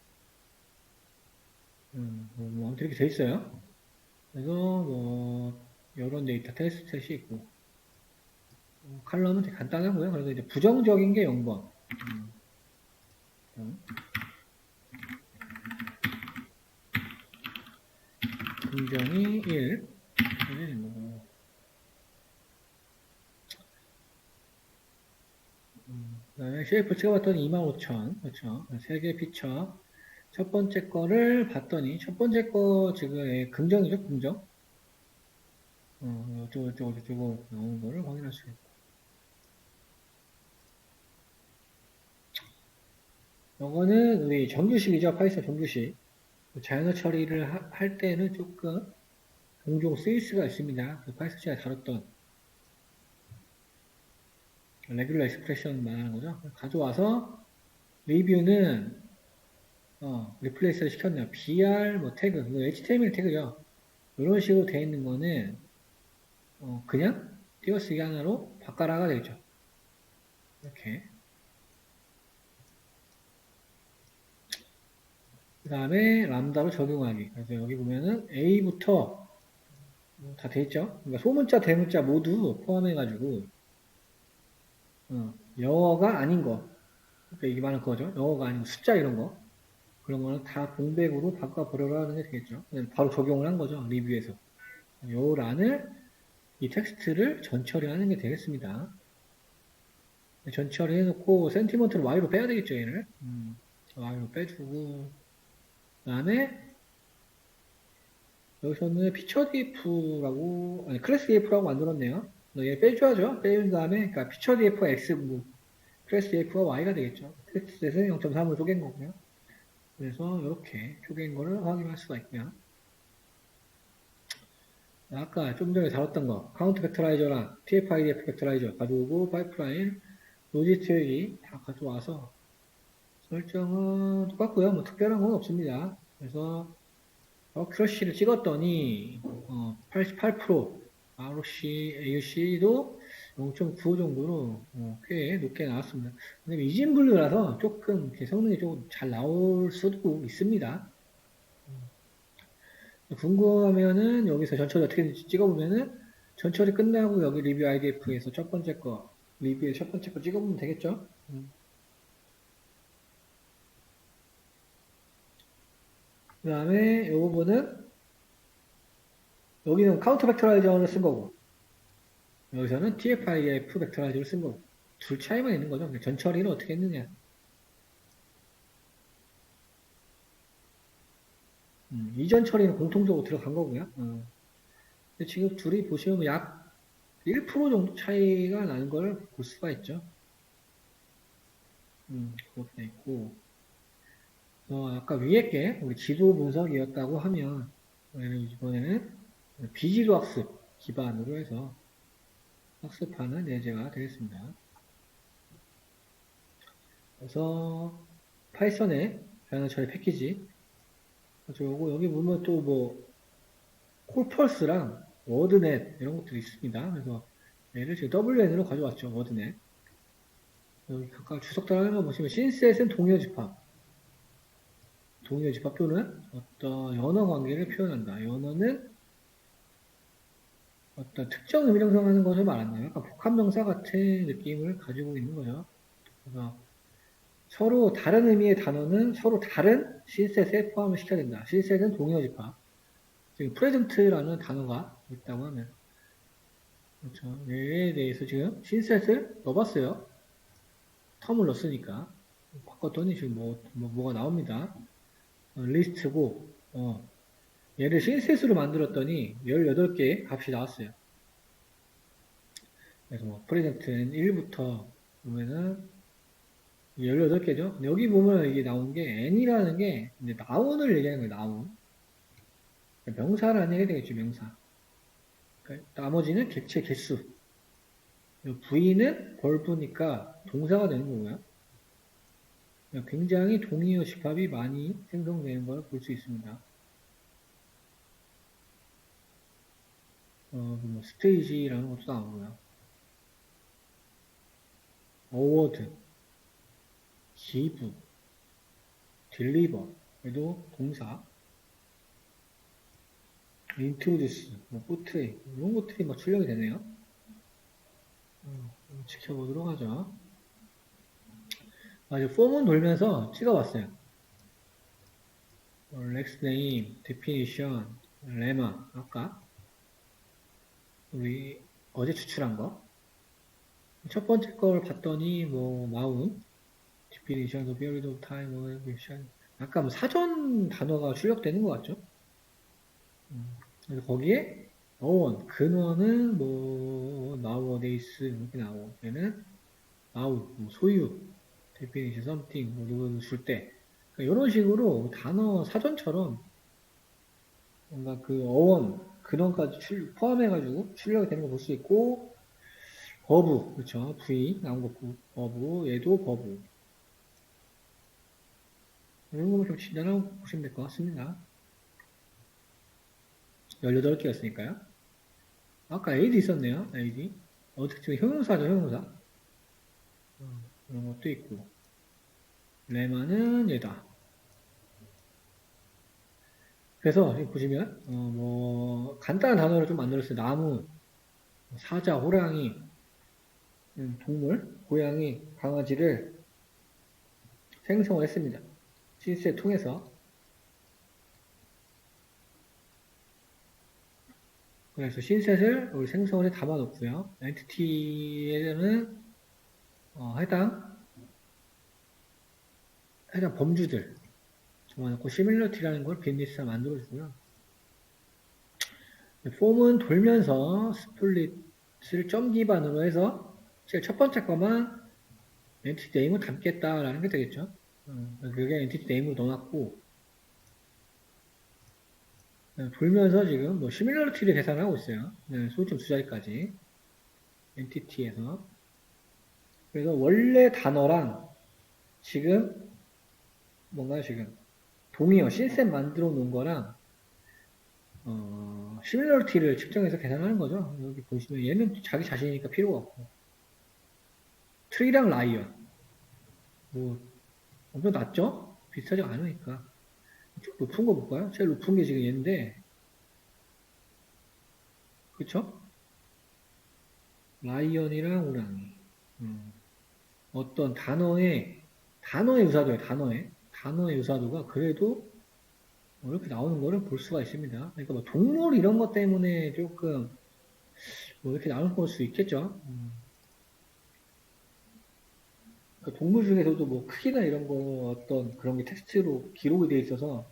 뭐 아무튼 이렇게 돼 있어요. 그래서 뭐 이런 데이터 테스트셋이 있고 칼럼은 되게 간단하고요. 그래서 이제 부정적인 게 0번. 긍정이 1. 그 다음에 쉐이프 찍어봤더니 25,000. 그렇죠. 3개 피처. 첫 번째 거를 봤더니, 첫 번째 거 지금 긍정이죠, 긍정. 어쩌고 나오는 거를 확인할 수 있고. 이거는 우리 정규식이죠, 파이썬 정규식. 자연어 처리를 할 때는 조금 종종 쓰일 수가 있습니다. 그 파이썬 시간에 다뤘던 레귤러 익스프레션 말하는 거죠. 가져와서 리뷰는 리플레이스를 시켰네요. BR 뭐 태그, HTML 태그죠. 이런 식으로 되어 있는 거는 그냥 띄어쓰기 하나로 바꿔라가 되겠죠. 이렇게. 그 다음에 람다로 적용하기. 그래서 여기 보면은 A부터 다 돼 있죠. 그러니까 소문자, 대문자 모두 포함해가지고 영어가 아닌 거. 그러니까 이게 말하는 거죠. 영어가 아닌 숫자 이런 거. 그런 거는 다 공백으로 바꿔버려라는 게 되겠죠. 바로 적용을 한 거죠. 리뷰에서. 요 란을 이 텍스트를 전처리하는 게 되겠습니다. 전처리 해놓고 센티먼트를 Y로 빼야 되겠죠. 얘를. Y로 빼주고 그 다음에 여기서는 피처 df라고 아니 클래스 df라고 만들었네요. 얘 빼줘야죠. 빼준 다음에 그러니까 피처 df가 x 클래스 df가 y가 되겠죠. 텍스트셋은 0.3으로 쪼갠 거고요. 그래서 이렇게 쪼갠 거를 확인할 수가 있고요. 아까 좀 전에 다뤘던 거 카운트 벡터라이저랑 tf-idf 벡터라이저 가져오고 파이프라인 로지 트랙이 다 가져와서 설정은 똑같고요. 뭐 특별한 건 없습니다. 그래서 크러쉬를 찍었더니 88% ROC, AUC도 0.95 정도로 꽤 높게 나왔습니다. 근데 이진 분류라서 조금 성능이 좀 잘 나올 수도 있습니다. 궁금하면은 여기서 전처리 어떻게 되는지 찍어보면은 전처리 끝나고 여기 리뷰 IDF에서 첫 번째 거 리뷰의 첫 번째 거 찍어보면 되겠죠? 그 다음에 이 부분은 여기는 카운터 벡터라이저를 쓴 거고 여기서는 TF-IF 벡터라이저를 쓴 거고 둘 차이만 있는 거죠. 전 처리는 어떻게 했느냐. 이전 처리는 공통적으로 들어간 거고요. 근데 지금 둘이 보시면 약 1% 정도 차이가 나는 걸 볼 수가 있죠. 그렇게 돼 있고 아까 위에 게 우리 지도 분석이었다고 하면 이번에는 비지도 학습 기반으로 해서 학습하는 예제가 되겠습니다. 그래서 파이썬의 다양한 처리 패키지 가져오고 여기 보면 또 뭐 콜펄스랑 워드넷 이런 것들이 있습니다. 그래서 얘를 지금 WN으로 가져왔죠. 워드넷. 여기 각각 주석 따라하는 거 보시면 신셋은 동의어 집합. 동의어 집합 또는 어떤 연어 관계를 표현한다. 연어는 어떤 특정 의미 형성하는 것을 말한다. 약간 복합명사 같은 느낌을 가지고 있는 거죠. 그래서 서로 다른 의미의 단어는 서로 다른 신셋에 포함을 시켜야 된다. 신셋은 동의어 집합. 지금 프레젠트라는 단어가 있다고 하면 그렇죠. 얘에 대해서 지금 신셋을 넣어봤어요. 텀을 넣었으니까 바꿨더니 지금 뭐가 나옵니다. 리스트고 얘를 신셋으로 만들었더니 18개의 값이 나왔어요. 그래서 뭐 프레젠트는 1부터 보면은 18개죠. 여기 보면 이게 나온 게 n이라는 게 이제 나운을 얘기하는 거예요. 나운. 명사라는 얘기 되겠죠. 명사. 그러니까 나머지는 객체 개수. V는 벌브니까 동사가 되는 거고요. 굉장히 동의어 집합이 많이 생성되는 걸 볼 수 있습니다. 뭐 스테이지라는 것도 나오고요. 어워드, 기브, 딜리버, 얘도 동사, 인트로듀스, 뭐 포트레이 이런 것들이 막 출력이 되네요. 지켜보도록 하죠. 이제 폼은 돌면서 찍어봤어요. 렉스 네임, 데피니션, 레마 아까 우리 어제 추출한 거. 첫 번째 걸 봤더니 뭐 마운, 디피니션, 비어리드 오브 타임, 미션 아까 뭐 사전 단어가 출력되는 것 같죠? 그래서 거기에 어원, 근원은 뭐 nowadays 이렇게 나오고 얘는 now, 뭐 소유, definition, something, 뭐 누구 줄 때. 그러니까 이런 식으로 단어 사전처럼 뭔가 그 어원, 근원까지 포함해가지고 출력이 되는 거 볼 수 있고, 버브, 그렇죠. V 나온 거 버브, 얘도 버브. 이런 거만 좀 친절하고 보시면 될 것 같습니다. 18개였으니까요. 아까 AD 있었네요. AD. 어떻게 형용사죠, 형용사. 이런 것도 있고. 레마는 얘다. 그래서 여기 보시면 뭐 간단한 단어를 좀 만들었어요. 나무, 사자, 호랑이, 동물, 고양이, 강아지를 생성을 했습니다. 신스에 통해서. 그래서 신셋을 우리 생성을 해 담아놓고요. 엔티티에는 해당 범주들 정해놓고 시밀러티라는 걸 빈리스트 만들어주고요. 폼은 돌면서 스플릿을 점 기반으로 해서 제일 첫 번째 거만 엔티티 네임을 담겠다라는 게 되겠죠. 그게 엔티티 네임으로 넣어놨고 돌면서 지금 뭐 시밀러티를 계산하고 있어요. 소수점 두 자리까지 엔티티에서 그래서 원래 단어랑 지금 뭔가 지금 동의어 신셋 만들어 놓은 거랑 시밀러티를 측정해서 계산하는 거죠. 여기 보시면 얘는 자기 자신이니까 필요가 없고 트리랑 라이언 뭐 엄청 낮죠? 비슷하지 않으니까 좀 높은 거 볼까요? 제일 높은 게 지금 얘인데 그쵸? 라이언이랑 호랑이 어떤 단어의 유사도예요. 단어의 유사도가 그래도 뭐 이렇게 나오는 거를 볼 수가 있습니다. 그러니까 뭐 동물 이런 것 때문에 조금 뭐 이렇게 나올 수 있겠죠. 그러니까 동물 중에서도 뭐 크기나 이런 거 어떤 그런 게 텍스트로 기록이 돼 있어서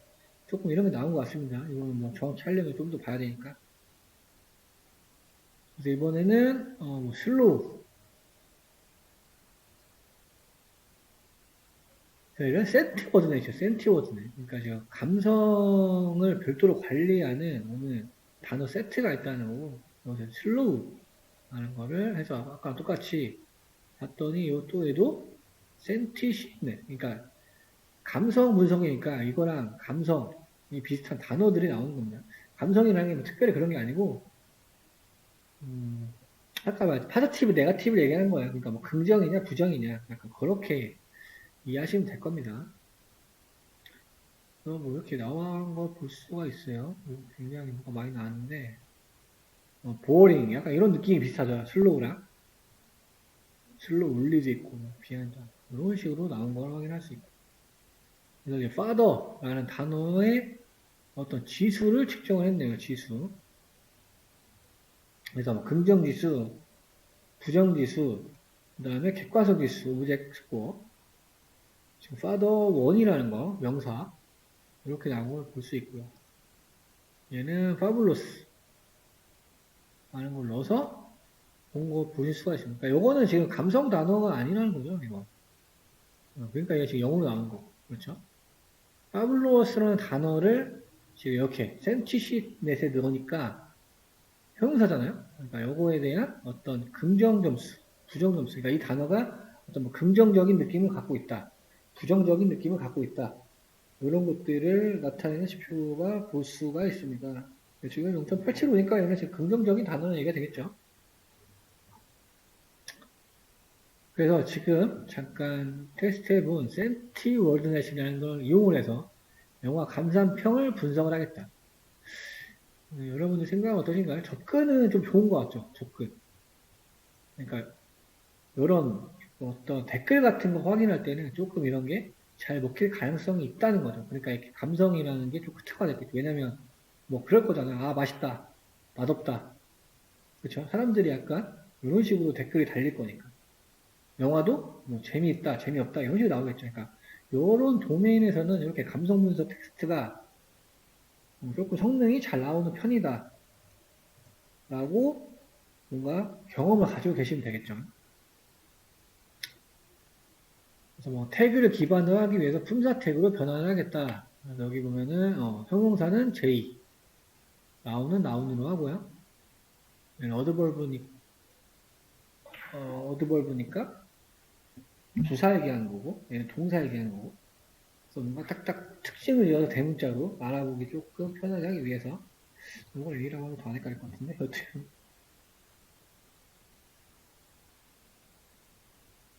조금 이런 게 나온 것 같습니다. 이거는 뭐 정확히 하려면 좀 더 봐야 되니까. 그래서 이번에는 뭐 슬로우. 이런 센티워드네 있죠. 센티워드네. 그러니까 저 감성을 별도로 관리하는 오늘 단어 세트가 있다는 거고, 여기서 슬로우 하는 거를 해서 아까 똑같이 봤더니 요 또에도 센티시네. 그러니까 감성 분석이니까 이거랑 감성이 비슷한 단어들이 나오는 겁니다. 감성이라는 게 뭐 특별히 그런 게 아니고, 아까 말 파지티브, 네거티브를 얘기하는 거예요. 그러니까 뭐 긍정이냐 부정이냐 약간 그렇게 이해하시면 될 겁니다. 뭐 이렇게 나온 걸 볼 수가 있어요. 굉장히 뭐가 많이 나왔는데, 보어링, 약간 이런 느낌이 비슷하죠. 슬로우랑. 슬로우 울리도 있고, 비하인드. 이런 식으로 나온 걸 확인할 수 있고. 그래서 이제 father라는 단어의 어떤 지수를 측정을 했네요. 지수. 그래서 뭐 긍정지수, 부정지수, 그 다음에 객관성지수, 오브젝트 스코어. 지금 father 1이라는 거, 명사. 이렇게 나온 걸 볼 수 있고요. 얘는 fabulous 라는 걸 넣어서 본 거 보실 수가 있습니다. 그러니까 요거는 지금 감성 단어가 아니라는 거죠, 이거. 그러니까 이게 지금 영어로 나온 거. 그렇죠? 파블로스라는 단어를 지금 이렇게 센티시넷에 넣으니까 형용사잖아요? 그러니까 요거에 대한 어떤 긍정 점수, 부정 점수. 그러니까 이 단어가 어떤 뭐 긍정적인 느낌을 갖고 있다. 부정적인 느낌을 갖고 있다. 이런 것들을 나타내는 지표가 볼 수가 있습니다. 지금 0.87 오니까 이거는 지금 긍정적인 단어는 얘기가 되겠죠. 그래서 지금 잠깐 테스트해본 센티워드넷이라는 걸 이용을 해서 영화 감상평을 분석을 하겠다. 여러분들 생각은 어떠신가요? 접근은 좀 좋은 것 같죠? 접근. 그러니까 이런 어떤 댓글 같은 거 확인할 때는 조금 이런 게 잘 먹힐 가능성이 있다는 거죠. 그러니까 이렇게 감성이라는 게 좀 특화됐겠죠. 왜냐면 뭐 그럴 거잖아요. 아 맛있다, 맛없다. 그렇죠? 사람들이 약간 이런 식으로 댓글이 달릴 거니까. 영화도 뭐 재미있다, 재미없다 이런 식으로 나오겠죠. 그러니까 이런 도메인에서는 이렇게 감성 분석 텍스트가 조금 성능이 잘 나오는 편이다 라고 뭔가 경험을 가지고 계시면 되겠죠. 그래서 뭐 태그를 기반으로 하기 위해서 품사 태그로 변환을 하겠다. 그래서 여기 보면은 형용사는 J 나우는 하고요. 어드벌브니까 부사 얘기하는 거고 얘는 동사 얘기하는 거고 그래서 뭔가 딱딱 특징을 이어서 대문자로 알아보기 조금 편하게 하기 위해서 이걸 A라고 하면 더 안 헷갈릴 것 같은데 여튼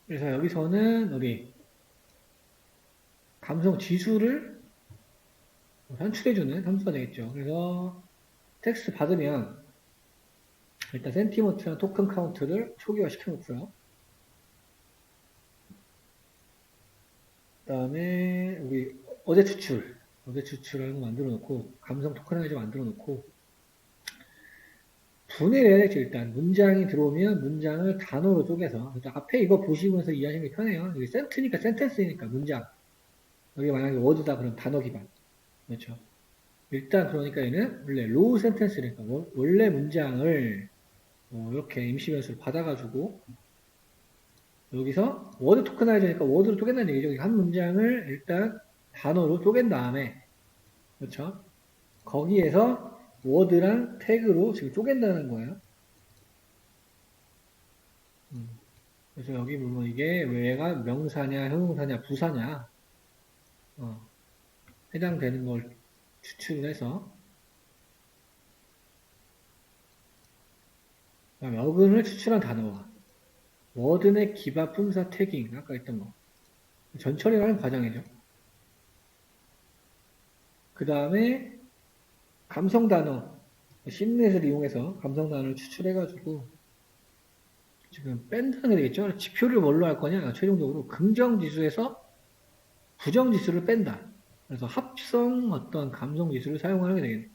그래서 여기서는 우리 감성 지수를 산출해주는 함수가 되겠죠. 그래서 텍스트 받으면 일단 센티먼트랑 토큰 카운트를 초기화 시켜놓고요. 그 다음에 우리 어제 추출하는 거 만들어 놓고 감성 토큰하이저 만들어 놓고 분해를 해야죠. 일단 문장이 들어오면 문장을 단어로 쪼개서 일단 앞에 이거 보시면서 이해하시는 게 편해요. 여기 센트니까 센텐스니까 문장 여기 만약에 워드다 그럼 단어 기반 그렇죠. 일단 그러니까 얘는 원래 로우 센텐스니까 원래 문장을 이렇게 임시변수를 받아가지고 여기서 워드 토크나이저니까 워드로 쪼갠다는 얘기죠. 한 문장을 일단 단어로 쪼갠 다음에 그렇죠. 거기에서 워드랑 태그로 지금 쪼갠다는 거예요. 그래서 여기 보면 이게 왜가 명사냐, 형용사냐, 부사냐 해당되는 걸 추출을 해서 그다음에 어근을 추출한 단어와 워드 내 기바 품사 태깅 아까 했던 거 전처리라는 과정이죠. 그 다음에 감성 단어 심넷을 이용해서 감성 단어를 추출해가지고 지금 뺀다는 게 되겠죠. 지표를 뭘로 할 거냐? 최종적으로 긍정 지수에서 부정 지수를 뺀다. 그래서 합성 어떤 감성 지수를 사용하게 되겠네요.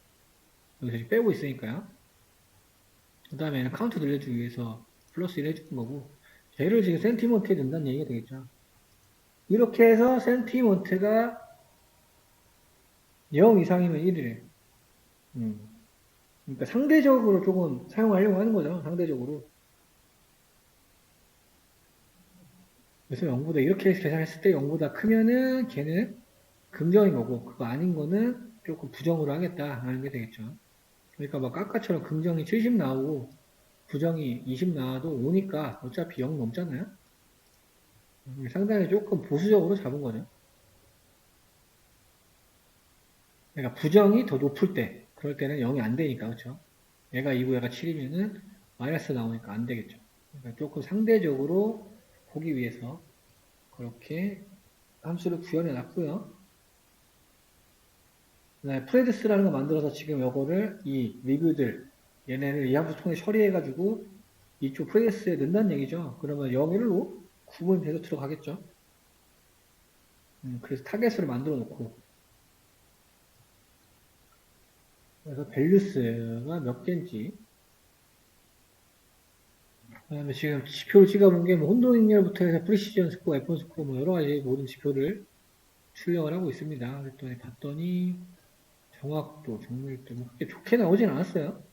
여기서 빼고 있으니까요. 그 다음에는 카운트 늘려주기 위해서 플러스 1 해주는 거고, 쟤를 지금 센티먼트에 넣는다는 얘기가 되겠죠. 이렇게 해서 센티먼트가 0 이상이면 1이래. 그러니까 상대적으로 조금 사용하려고 하는 거죠. 상대적으로. 그래서 0보다 이렇게 계산했을 때 0보다 크면은 걔는 긍정인 거고, 그거 아닌 거는 조금 부정으로 하겠다라는 게 되겠죠. 그러니까 막 아까처럼 긍정이 70 나오고 부정이 20 나와도 오니까 어차피 0 넘잖아요. 상당히 조금 보수적으로 잡은 거죠. 그러니까 부정이 더 높을 때, 그럴 때는 0이 안 되니까, 그렇죠? 얘가 2고 얘가 7이면은 마이너스 나오니까 안 되겠죠. 그러니까 조금 상대적으로 보기 위해서 그렇게 함수를 구현해 놨고요. 네, 프레드스라는 거 만들어서 지금 요거를 이 리뷰들 얘네를 이 함수 통해 처리해가지고 이쪽 프레드스에 넣는다는 얘기죠. 그러면 0, 1로 구분돼서 들어가겠죠. 그래서 타겟으로 만들어 놓고 그래서 밸류스가 몇 개인지 그다음에 지금 지표를 찍어본 게 뭐 혼동행렬부터 해서 프리시전 스코어, F1 스코어 뭐 여러 가지 모든 지표를 출력을 하고 있습니다. 그랬더니 봤더니 정확도, 정밀도 뭐 그렇게 좋게 나오진 않았어요.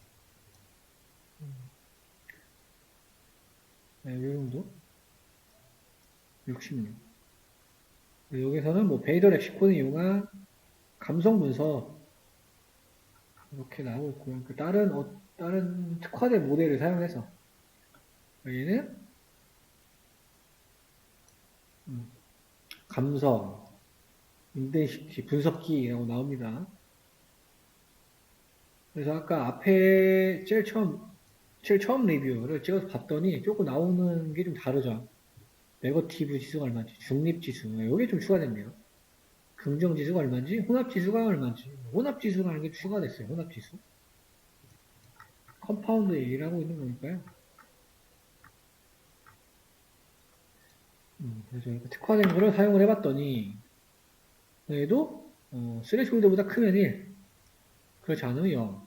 네, 이 정도 66. 여기서는 뭐 베이더 렉시콘을 이용한 감성 분석 이렇게 나오고 있고요. 그 다른 특화된 모델을 사용해서 얘는 감성, 인덴시티, 분석기라고 나옵니다. 그래서 아까 앞에 제일 처음 리뷰를 찍어서 봤더니 조금 나오는 게 좀 다르죠. 네거티브 지수가 얼마인지, 중립 지수, 이게 좀 추가됐네요. 긍정 지수가 얼마인지, 혼합 지수가 얼마인지, 혼합 지수라는 게 추가됐어요. 혼합 지수. 컴파운드 얘기를 하고 있는 거니까요. 그래서 특화된 거를 사용을 해봤더니 얘도 스레시홀드보다 크면 1, 그렇지 않으면 0.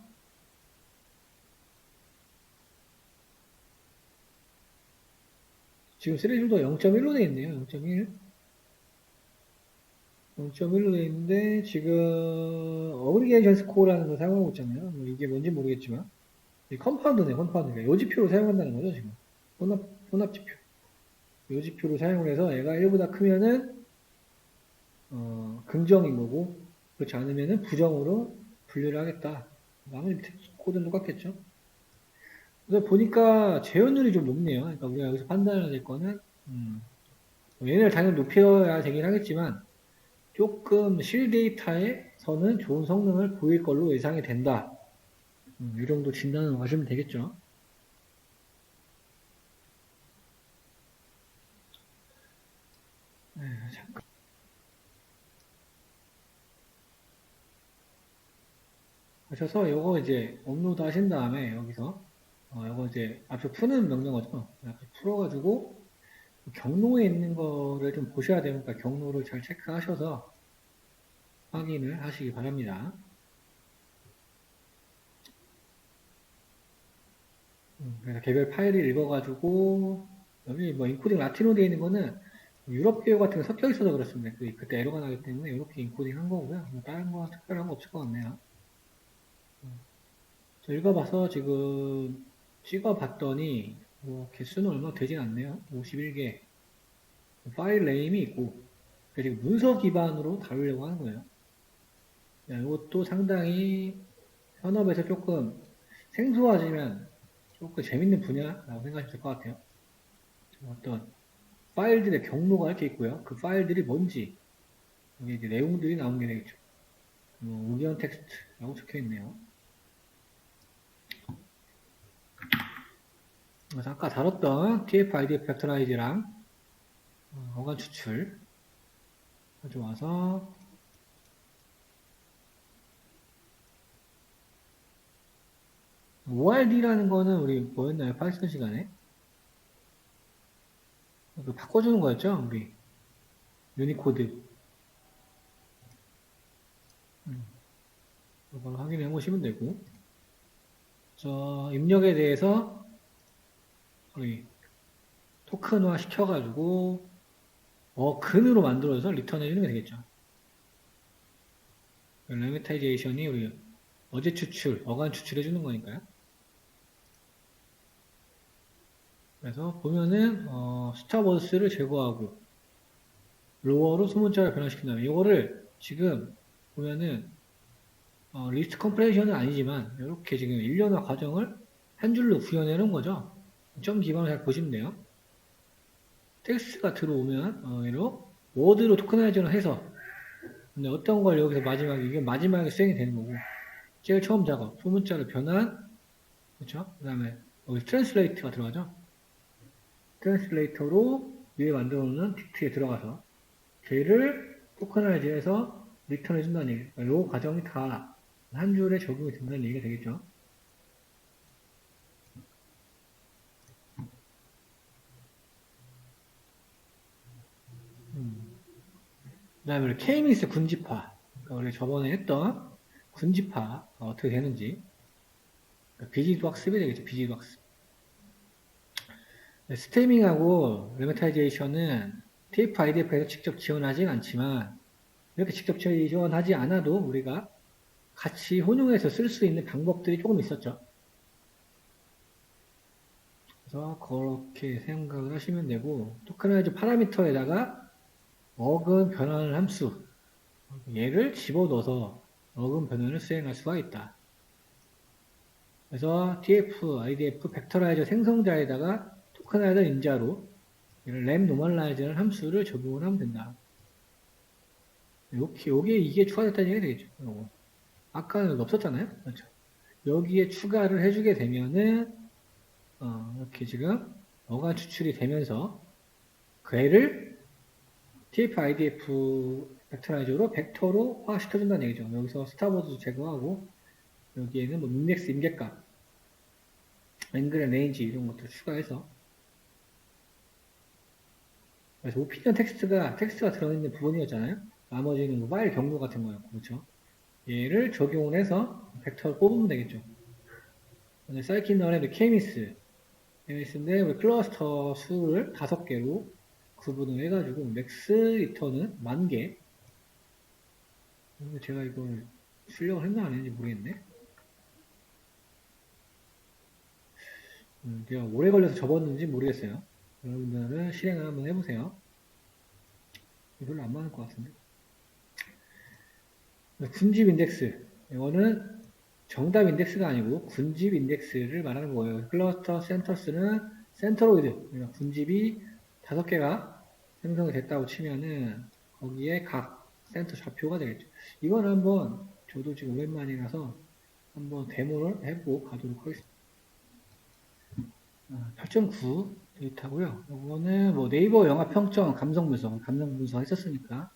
지금 스레시홀드가 0.1로 되어 있네요. 0.1. 0.1로 되어 있는데 지금 어그리게이션 스코어라는 걸 사용하고 있잖아요. 뭐 이게 뭔지 모르겠지만 컴파운드네, 컴파운드. 요 지표로 사용한다는 거죠, 지금. 혼합 지표. 요 지표로 사용을 해서 얘가 1보다 크면은 긍정인 거고 그렇지 않으면은 부정으로 분류를 하겠다. 나머지 코드는 똑같겠죠. 그래서 보니까 재현율이 좀 높네요. 그러니까 우리가 여기서 판단해야 될 거는 얘네를 당연히 높여야 되긴 하겠지만 조금 실데이터에서는 좋은 성능을 보일 걸로 예상이 된다. 이 정도 진단을 하시면 되겠죠. 네, 잠깐. 하셔서 요거 이제 업로드 하신 다음에 여기서 요거 이제 앞에 푸는 명령어죠. 앞에 풀어가지고 경로에 있는 거를 좀 보셔야 되니까 경로를 잘 체크하셔서 확인을 하시기 바랍니다. 그래서 개별 파일을 읽어가지고 여기 뭐 인코딩 라틴으로 되어 있는 거는 유럽 계열 같은 거 섞여 있어서 그렇습니다. 그때 에러가 나기 때문에 이렇게 인코딩 한 거고요. 뭐 다른 거 특별한 거 없을 것 같네요. 읽어봐서 지금 찍어봤더니 뭐 개수는 얼마 되진 않네요. 51개. 파일 네임이 있고 그리고 문서 기반으로 다루려고 하는 거예요. 이것도 상당히 현업에서 조금 생소하지만 조금 재밌는 분야라고 생각하시면 될 것 같아요. 어떤 파일들의 경로가 이렇게 있고요. 그 파일들이 뭔지 여기 이제 내용들이 나오게 되겠죠. 의견 텍스트라고 적혀 있네요. 그래서 아까 다뤘던 TF-IDF 팩터라이즈랑 어간 추출 가져와서 ORD라는 거는 우리 뭐였나요? 파이썬 시간에? 바꿔주는 거였죠, 우리. 유니코드. 이걸 확인해 보시면 되고. 입력에 대해서 우리 토큰화 시켜가지고 근으로 만들어서 리턴해 주는 게 되겠죠. 레미타이제이션이 우리 어제 추출, 어간 추출해 주는 거니까요. 그래서 보면은 스타버스를 제거하고 로어로 소문자를 변화시킨다면 이거를 지금 보면은 리스트 컴프레이션은 아니지만 이렇게 지금 일련화 과정을 한 줄로 구현해 놓은 거죠. 점 기반으로 잘 보시면 돼요. 텍스트가 들어오면 얘로 워드로 토큰화이징을 해서 근데 어떤 걸 여기서 이게 마지막에 수행이 되는 거고 제일 처음 작업 소문자를 변환 그렇죠? 그 다음에 여기 트랜스레이트가 들어가죠. 트랜스레이터로 위에 만들어 놓는 딕트에 들어가서 걔를 토큰화이즈해서 리턴해 준다는 얘기. 이 과정이 다 한 줄에 적용이 된다는 얘기가 되겠죠. 그 다음에 K-미스 군집화. 그러니까 우리 저번에 했던 군집화 어떻게 되는지. 그러니까 비지도 학습이 되겠죠. 비지도 학습. 스테밍하고 레메타이제이션은 테이프 IDF에서 직접 지원하진 않지만 이렇게 직접 지원하지 않아도 우리가 같이 혼용해서 쓸 수 있는 방법들이 조금 있었죠. 그래서 그렇게 생각을 하시면 되고 토큰화이즈 파라미터에다가 어근 변환을 함수 얘를 집어넣어서 어근 변환을 수행할 수가 있다. 그래서 TF, IDF 벡터라이저 생성자에다가 토큰화이저 인자로 램 노멀라이저라는 함수를 적용을 하면 된다. 이게 추가됐다는 얘기가 되겠죠. 요거. 아까는 없었잖아요. 그렇죠. 여기에 추가를 해주게 되면은 이렇게 지금 어가 추출이 되면서 그 애를 TF, IDF 벡터라이저로 벡터로 화시켜준다는 얘기죠. 여기서 스타보드도 제거하고 여기에는 뭐 인덱스 임계값, 앵글 레인지 이런 것들 추가해서 그래서 오피니언 텍스트가 들어있는 부분이었잖아요. 나머지는 뭐 파일 경로 같은 거였고 그렇죠. 얘를 적용을 해서 벡터를 뽑으면 되겠죠. 사이킨널의 케미스인데 우리 클러스터 수를 5개로 구분을 해가지고 맥스 리턴은 10,000개. 근데 제가 이걸 출력을 했나 안 했는지 모르겠네. 제가 오래 걸려서 접었는지 모르겠어요. 여러분들은 실행을 한번 해보세요. 별로 안 많을 것 같은데. 군집 인덱스. 이거는 정답 인덱스가 아니고 군집 인덱스를 말하는 거예요. 클러스터 센터스는 센터로이드. 그러니까 군집이 5개가 생성이 됐다고 치면은 거기에 각 센터 좌표가 되겠죠. 이건 한번 저도 지금 오랜만이라서 한번 데모를 해보고 가도록 하겠습니다. 8.9 데이터고요. 이거는 뭐 네이버 영화 평점 감성 분석 했었으니까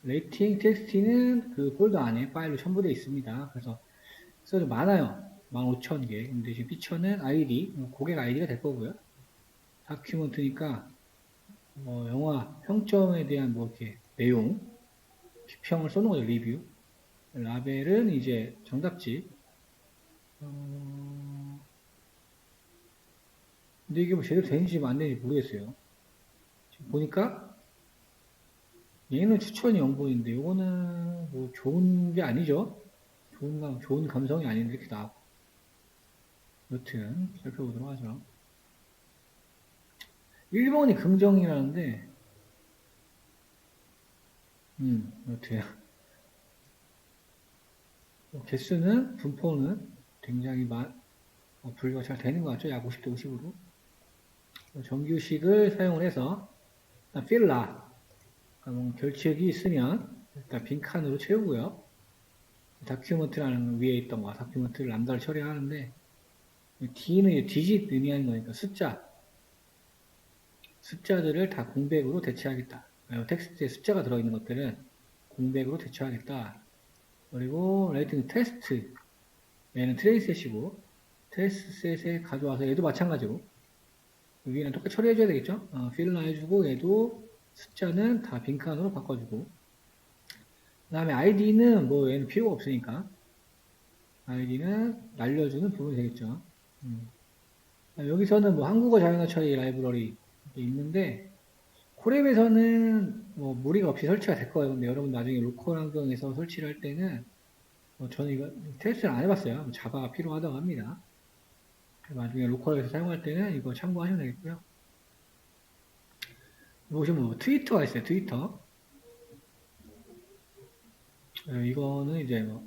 레이팅 텍스트는 그 폴더 안에 파일로 첨부되어 있습니다. 그래서 좀 많아요. 15,000개. 근데 지금 피처는 아이디, 고객 아이디가 될 거고요. 다큐멘트니까 영화 평점에 대한 뭐 이렇게 내용, 비평을 써놓은 거죠. 리뷰. 라벨은 이제 정답지. 근데 이게 뭐 제대로 되는지 안 되는지 모르겠어요. 지금 보니까 얘는 추천이 0분인데 이거는 뭐 좋은 게 아니죠. 좋은 감성이 아닌데 이렇게 나오고. 여튼 살펴보도록 하죠. 1번이 긍정이라는데 여튼 개수는 분포는 굉장히 분류가 잘 되는 것 같죠. 약 50대 50으로. 정규식을 사용을 해서 필라 결책이 있으면 일단 빈칸으로 채우고요. 다큐멘트라는 위에 있던 거 다큐멘트를 람다를 처리하는데 D는 디짓 의미하는 거니까 숫자들을 다 공백으로 대체하겠다. 텍스트에 숫자가 들어있는 것들은 공백으로 대체하겠다. 그리고 레이팅 테스트 얘는 트레이셋이고 트레이셋에 가져와서 얘도 마찬가지로 위에는 똑같이 처리해줘야 되겠죠? 필러 해주고 얘도 숫자는 다 빈칸으로 바꿔주고 그 다음에 아이디는 뭐 얘는 필요가 없으니까 아이디는 날려주는 부분이 되겠죠. 여기서는 뭐 한국어 자연어 처리 라이브러리 있는데 콜앱에서는 뭐 무리가 없이 설치가 될 거예요. 근데 여러분 나중에 로컬 환경에서 설치를 할 때는 저는 이거 테스트를 안 해봤어요. 자바가 필요하다고 합니다. 나중에 로컬에서 사용할 때는 이거 참고하시면 되겠고요. 보시면 뭐 트위터가 있어요. 트위터. 이거는 이제 뭐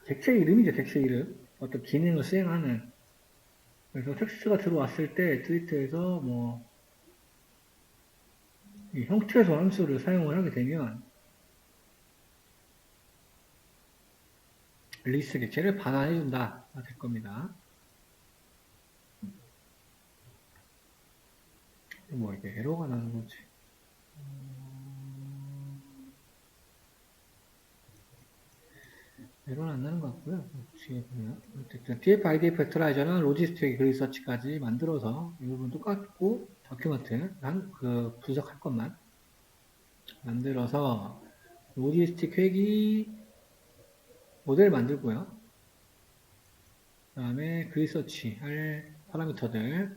객체 이름이죠. 객체 이름. 어떤 기능을 수행하는. 그래서 텍스트가 들어왔을 때 트위터에서 뭐 이 형태소 함수를 사용을 하게 되면 리스트 객체를 반환해준다 될 겁니다. 뭐 이게 에러가 나는 거지. 에러는 안 나는 것 같고요. 어쨌든 TF, IDF 팩토라이저는 로지스틱 리서치까지 만들어서 이 부분 똑같고 다큐멘트 그 분석할 것만 만들어서 로지스틱 회기 모델 만들고요. 그 다음에 그리서치 할 파라미터들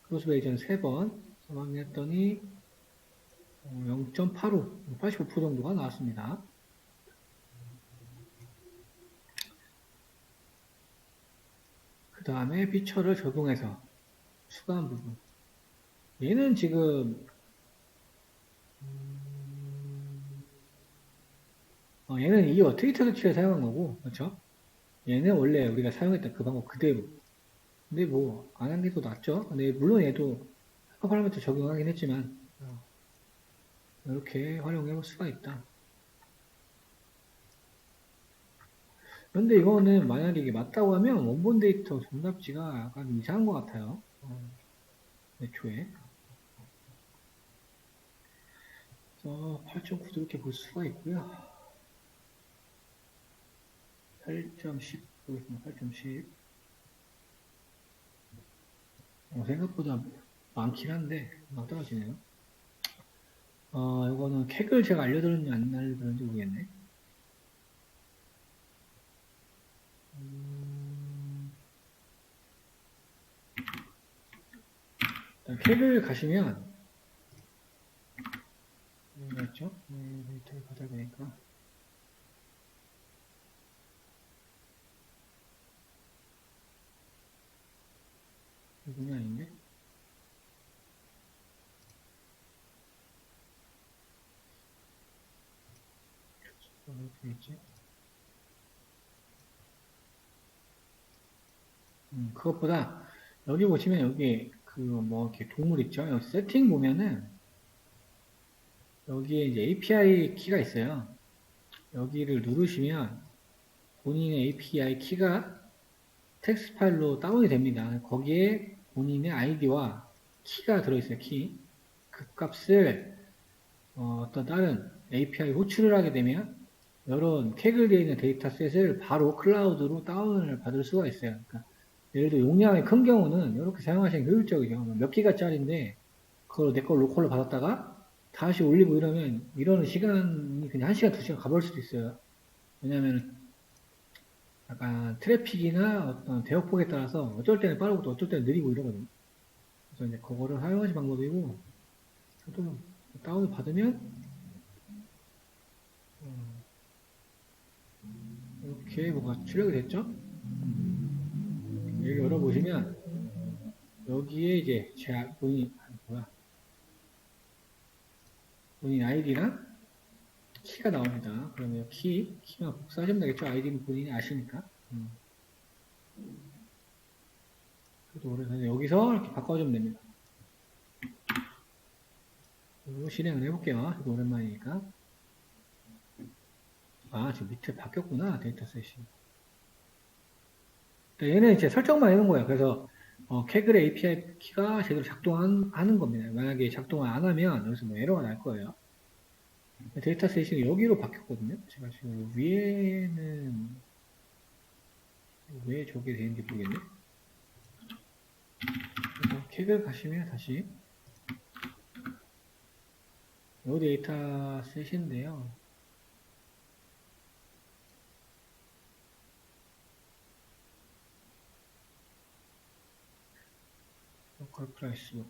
크로스 베이전 3번 확인했더니 0.85, 85% 정도가 나왔습니다. 그 다음에 피처를 적용해서 추가한 부분. 얘는 지금 얘는 이 트위터 서치에 사용한 거고, 그렇죠? 얘는 원래 우리가 사용했던 그 방법 그대로. 근데 뭐 안 한 게 더 낫죠. 근데 물론 얘도 파라미터 적용하긴 했지만 이렇게 활용해 볼 수가 있다. 그런데 이거는 만약에 이게 맞다고 하면 원본 데이터 정답지가 약간 이상한 것 같아요. 애초에. 그래서 8.9도 이렇게 볼 수가 있고요. 8.10 보겠습니다. 8.10 생각보다 많긴 한데 막 떨어지네요. 이거는 캡을 제가 알려드렸는지 안 알려드렸는지 모르겠네. 캡을 가시면 여기가 있죠? 데이터를 받아야 되니까 이분이 아닌데 어떻게 있지? 그것보다 여기 보시면 여기 그 뭐 이렇게 동물 있죠? 여기 세팅 보면은 여기에 이제 API 키가 있어요. 여기를 누르시면 본인의 API 키가 텍스트 파일로 다운이 됩니다. 거기에 본인의 아이디와 키가 들어있어요. 키. 그 값을 어떤 다른 API 호출을 하게 되면 이런 태그되어 있는 데이터셋을 바로 클라우드로 다운을 받을 수가 있어요. 그러니까 예를 들어 용량이 큰 경우는 이렇게 사용하시는 게 효율적이죠. 몇 기가짜리인데 그걸 내 걸 로컬로 받았다가 다시 올리고 이러면 이러는 시간이 그냥 1시간, 2시간 가버릴 수도 있어요. 왜냐하면 약간 트래픽이나 어떤 대역폭에 따라서 어쩔 때는 빠르고 또 어쩔 때는 느리고 이러거든요. 그래서 이제 그거를 활용하신 방법이고 또 다운을 받으면 이렇게 뭐가 출력이 됐죠? 여기 열어보시면 여기에 이제 제 본인 아이디랑 키가 나옵니다. 그러면 키만 복사하시면 되겠죠? 아이디는 본인이 아시니까. 그래서 여기서 이렇게 바꿔주면 됩니다. 그리고 실행을 해볼게요. 저도 오랜만이니까. 지금 밑에 바뀌었구나, 데이터셋이. 얘는 이제 설정만 해놓은 거예요. 그래서, 캐글 API 키가 제대로 작동하는 겁니다. 만약에 작동을 안 하면 여기서 뭐 에러가 날 거예요. 데이터셋이 여기로 바뀌었거든요. 제가 지금 위에는, 왜 저게 되는지 모르겠네. 그래서 킥을 가시면 다시 요 데이터 셋인데요. 로컬 프라이스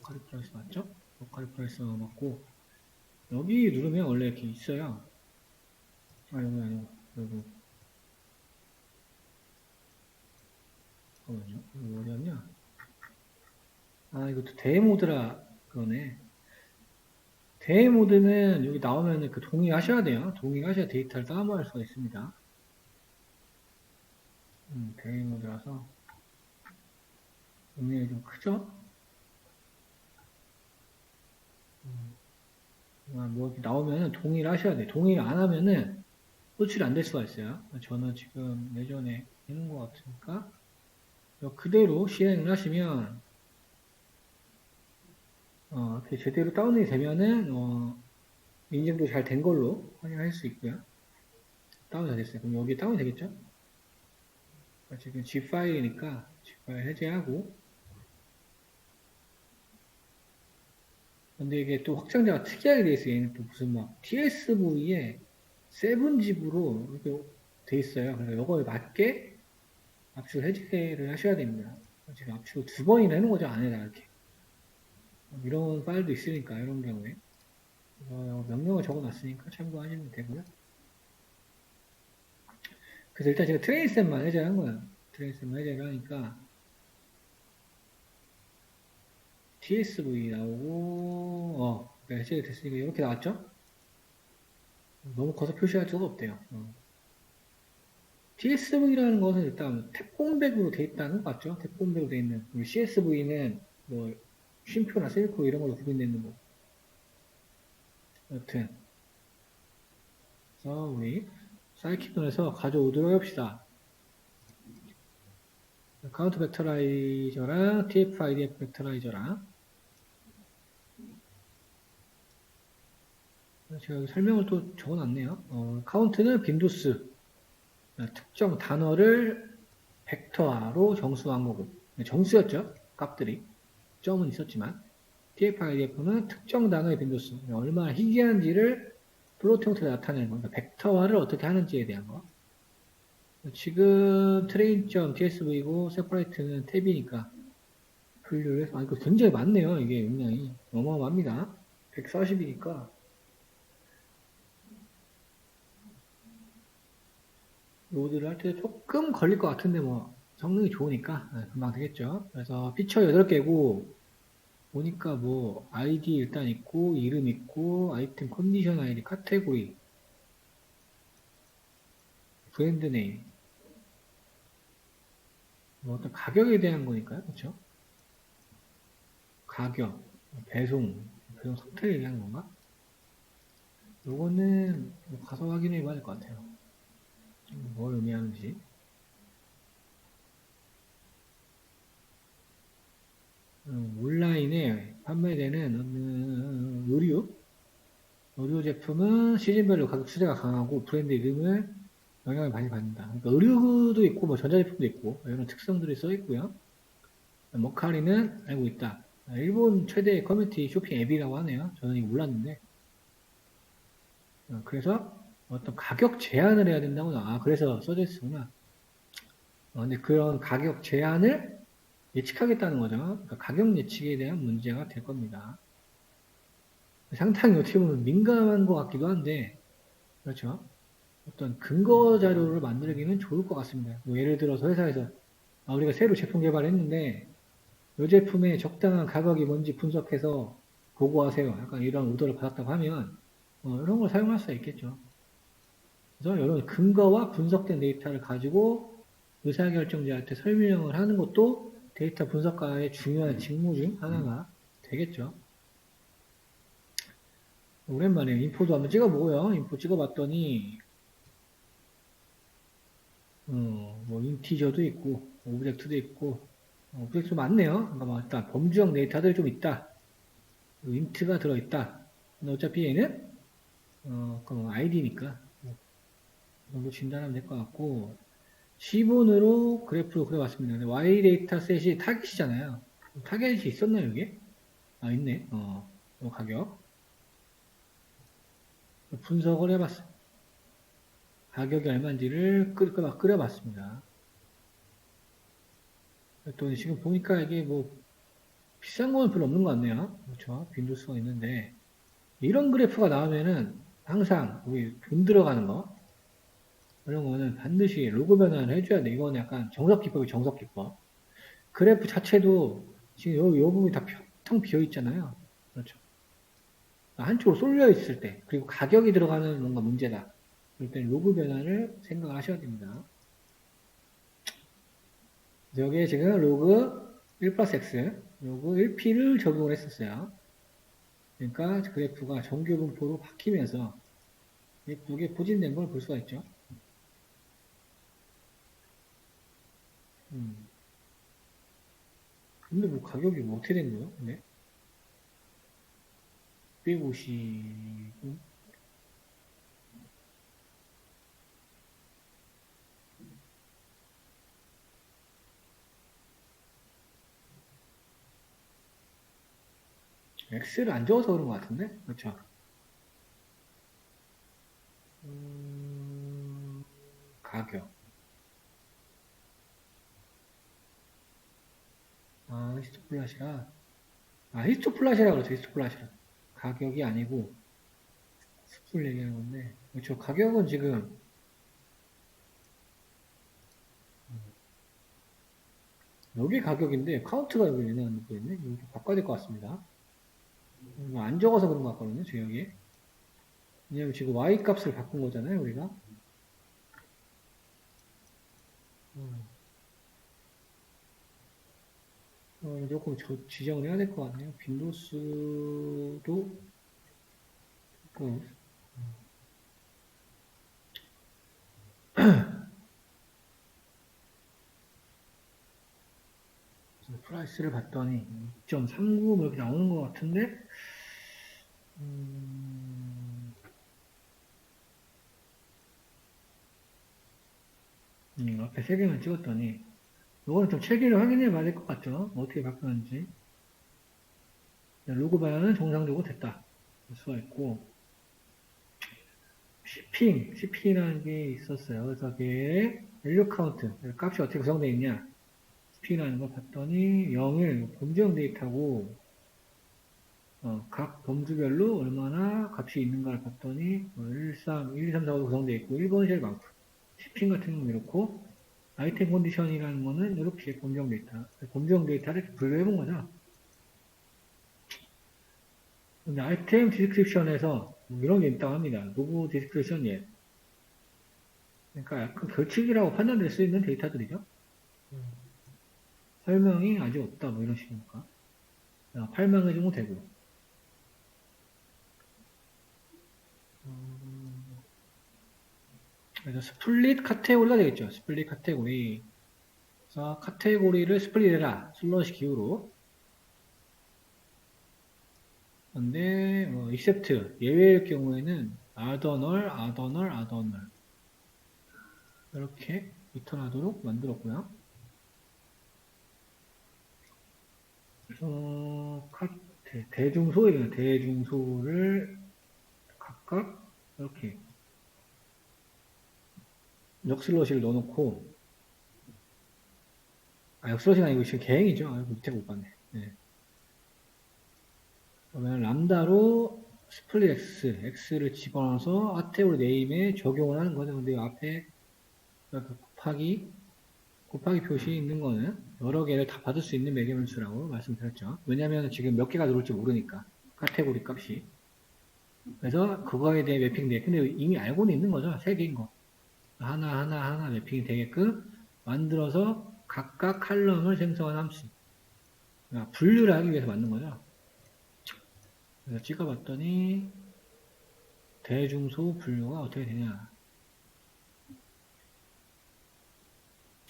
맞죠? 로컬 프라이스가 맞고 여기 누르면 원래 이렇게 있어요. 아, 여기 아니고 여기 잠깐만요. 여기 어디였냐? 아, 이것도 데모드라 그러네. 데모드는 여기 나오면 그 동의하셔야 돼요. 동의하셔야 데이터를 다운받을 수가 있습니다. 데모드라서 음량이 좀 크죠? 뭐 이렇게 나오면 동의를 하셔야 돼요. 동의 안 하면은 호출이 안 될 수가 있어요. 저는 지금 예전에 있는 것 같으니까 그대로 실행을 하시면 이렇게 제대로 다운이 되면은 인증도 잘 된 걸로 확인할 수 있고요. 다운이 다 됐어요. 그럼 여기 다운이 되겠죠? 지금 zip 파일이니까 zip 파일 해제하고 근데 이게 또 확장자가 특이하게 돼 있어요. 얘는 또 무슨 막 TSV에 7집으로 이렇게 돼 있어요. 그래서 이거에 맞게 압축 해제를 하셔야 됩니다. 지금 압축을 2번이나 해놓은 거죠. 안에다 이렇게. 이런 파일도 있으니까 이런 경우에 명령을 적어놨으니까 참고하시면 되고요. 그래서 일단 제가 트레이셋만 해제를 한 거예요. 트레이셋만 해제를 하니까 TSV 나오고 네, 해제가 됐으니까 이렇게 나왔죠? 너무 커서 표시할 수가 없대요. TSV라는 것은 일단 탭공백으로 돼 있다는 것 같죠? 탭공백으로 돼 있는 CSV는 뭐 쉼표나 셀코 이런 걸로 구분되어 있는 거. 여튼 그래서 우리 사이키돈에서 가져오도록 합시다. 카운트 벡터라이저랑 TF-IDF 벡터라이저랑 제가 여기 설명을 또 적어놨네요. 카운트는 빈도수 특정 단어를 벡터화로 정수한 거고 정수였죠. 값들이 점은 있었지만 TF-IDF는 특정 단어의 빈도수 얼마나 희귀한지를 플로트 형태로 나타내는 거. 그러니까 벡터화를 어떻게 하는지에 대한 거. 지금 train.tsv고 separate는 탭이니까 분류를 해서 이거 굉장히 많네요. 이게 용량이 어마어마합니다. 140이니까 로드를 할 때 조금 걸릴 것 같은데 뭐 성능이 좋으니까 금방 되겠죠. 그래서 피처 8개고 보니까 뭐 아이디 일단 있고 이름 있고 아이템 컨디션 아이디 카테고리 브랜드 네임 뭐 어떤 가격에 대한 거니까요. 그렇죠? 가격, 배송 상태를 얘기하는 건가? 요거는 뭐 가서 확인해 봐야 될 것 같아요. 뭘 의미하는지. 온라인에 판매되는 의류 제품은 시즌별로 가격 추세가 강하고 브랜드 이름을 영향을 많이 받는다. 그러니까 의류도 있고 뭐 전자제품도 있고 이런 특성들이 써 있고요. 머카리는 알고 있다. 일본 최대 커뮤니티 쇼핑 앱이라고 하네요. 저는 이거 몰랐는데. 그래서 어떤 가격 제한을 해야 된다고 그래서 써져 있구나. 근데 그런 가격 제한을 예측하겠다는 거죠. 그러니까 가격 예측에 대한 문제가 될 겁니다. 상당히 어떻게 보면 민감한 것 같기도 한데, 그렇죠. 어떤 근거 자료를 만들기는 좋을 것 같습니다. 뭐 예를 들어서 회사에서 우리가 새로 제품 개발했는데 이 제품의 적당한 가격이 뭔지 분석해서 보고하세요. 약간 이런 의도를 받았다고 하면 이런 걸 사용할 수 있겠죠. 그래서 이런 근거와 분석된 데이터를 가지고 의사결정자한테 설명을 하는 것도 데이터 분석가의 중요한 직무 중 하나가 되겠죠. 오랜만에 인포도 한번 찍어보고요. 인포 찍어봤더니 뭐 인티저도 있고 오브젝트도 있고 오브젝트 많네요. 그러니까 뭐 일단 범주형 데이터들이 좀 있다. 인트가 들어있다. 근데 어차피 얘는 그 아이디니까 이 정도 진단하면 될 것 같고 C본으로 그래프로 그려봤습니다. Y 데이터 셋이 타깃이잖아요. 타겟이 있었나요, 여기? 아, 있네. 가격. 분석을 해봤어. 가격이 얼마인지를 끓여봤습니다. 또 지금 보니까 이게 뭐 비싼 건 별로 없는 것 같네요. 그렇죠. 빈도수가 있는데 이런 그래프가 나오면은 항상 우리 돈 들어가는 거 이런 거는 반드시 로그 변환을 해줘야 돼. 이거는 약간 정석 기법이 정석 기법. 그래프 자체도 지금 요 부분이 다 텅 비어 있잖아요. 그렇죠. 한쪽으로 쏠려 있을 때 그리고 가격이 들어가는 뭔가 문제다. 그럴 때 로그 변환을 생각을 하셔야 됩니다. 여기에 지금 로그 1 플러스 x, 로그 1p를 적용을 했었어요. 그러니까 그래프가 정규 분포로 바뀌면서 예쁘게 포진된 걸 볼 수가 있죠. 근데 뭐 가격이 뭐 어떻게 된 거예요? 근데 650, X를 안 적어서 그런 것 같은데? 그렇죠. 가격. 히스토플라시라. 히스토플라시라 그렇죠. 히스토플라시라. 가격이 아니고 숫수를 얘기하는 건데. 그렇죠. 가격은 지금 여기 가격인데 카운트가 여기 얘네가 넣고 있네. 이거 좀 바꿔야 될 것 같습니다. 안 적어서 그런 것 같거든요. 저 여기. 왜냐면 지금 Y 값을 바꾼 거잖아요. 우리가. 조금 지정을 해야 될 것 같네요. 빈도수도 그 프라이스를 봤더니 2.39 뭐 이렇게 나오는 것 같은데 앞에 세 개만 찍었더니 이거는 좀 체계를 확인해 봐야 될 것 같죠? 어떻게 바뀌었는지. 로그 반환은 정상적으로 됐다. 볼 수가 있고 CP라는 게 있었어요. 그래서 그게 밸류 카운트, 값이 어떻게 구성되어 있냐. CP라는 걸 봤더니 0일 검정 데이터고 각 범주별로 얼마나 값이 있는가를 봤더니 1, 3, 1, 2, 3, 4, 5 구성되어 있고 1번이 제일 많고 CP 같은 경우는 이렇고 아이템 컨디션이라는 거는 이렇게 검정 데이터. 검정 데이터를 이렇게 분류해 본 거죠. 근데 아이템 디스크립션에서 뭐 이런 게 있다고 합니다. 로그 디스크립션 예. 그러니까 약간 결칙이라고 판단될 수 있는 데이터들이죠. 설명이 아직 없다 뭐 이런 식이니까. 8명의 정도 되고. 그래서 스플릿 카테고리가 되겠죠. 스플릿 카테고리. 그래서 카테고리를 스플릿해라. 슬롯 기후로. 근데 except 예외일 경우에는 아더널, 아더널, 아더널 이렇게 리턴하도록 만들었고요. 그래서 대중소이에요. 대중소를 각각 이렇게 역슬롯을 넣어놓고 역슬롯이 아니고 지금 개행이죠. 밑에 못 봤네. 네. 그러면 람다로 스플릿 x를 집어넣어서 카테고리 네임에 적용을 하는 거죠. 근데 앞에 곱하기 표시 있는 거는 여러 개를 다 받을 수 있는 매개변수라고 말씀드렸죠. 왜냐하면 지금 몇 개가 들어올지 모르니까 카테고리 값이. 그래서 그거에 대해 매핑돼. 근데 이미 알고는 있는 거죠. 세 개인 거. 하나 매핑이 되게끔 만들어서 각각 칼럼을 생성한 함수. 그러니까 분류를 하기 위해서 만든 거죠. 그래서 찍어봤더니 대중소 분류가 어떻게 되냐.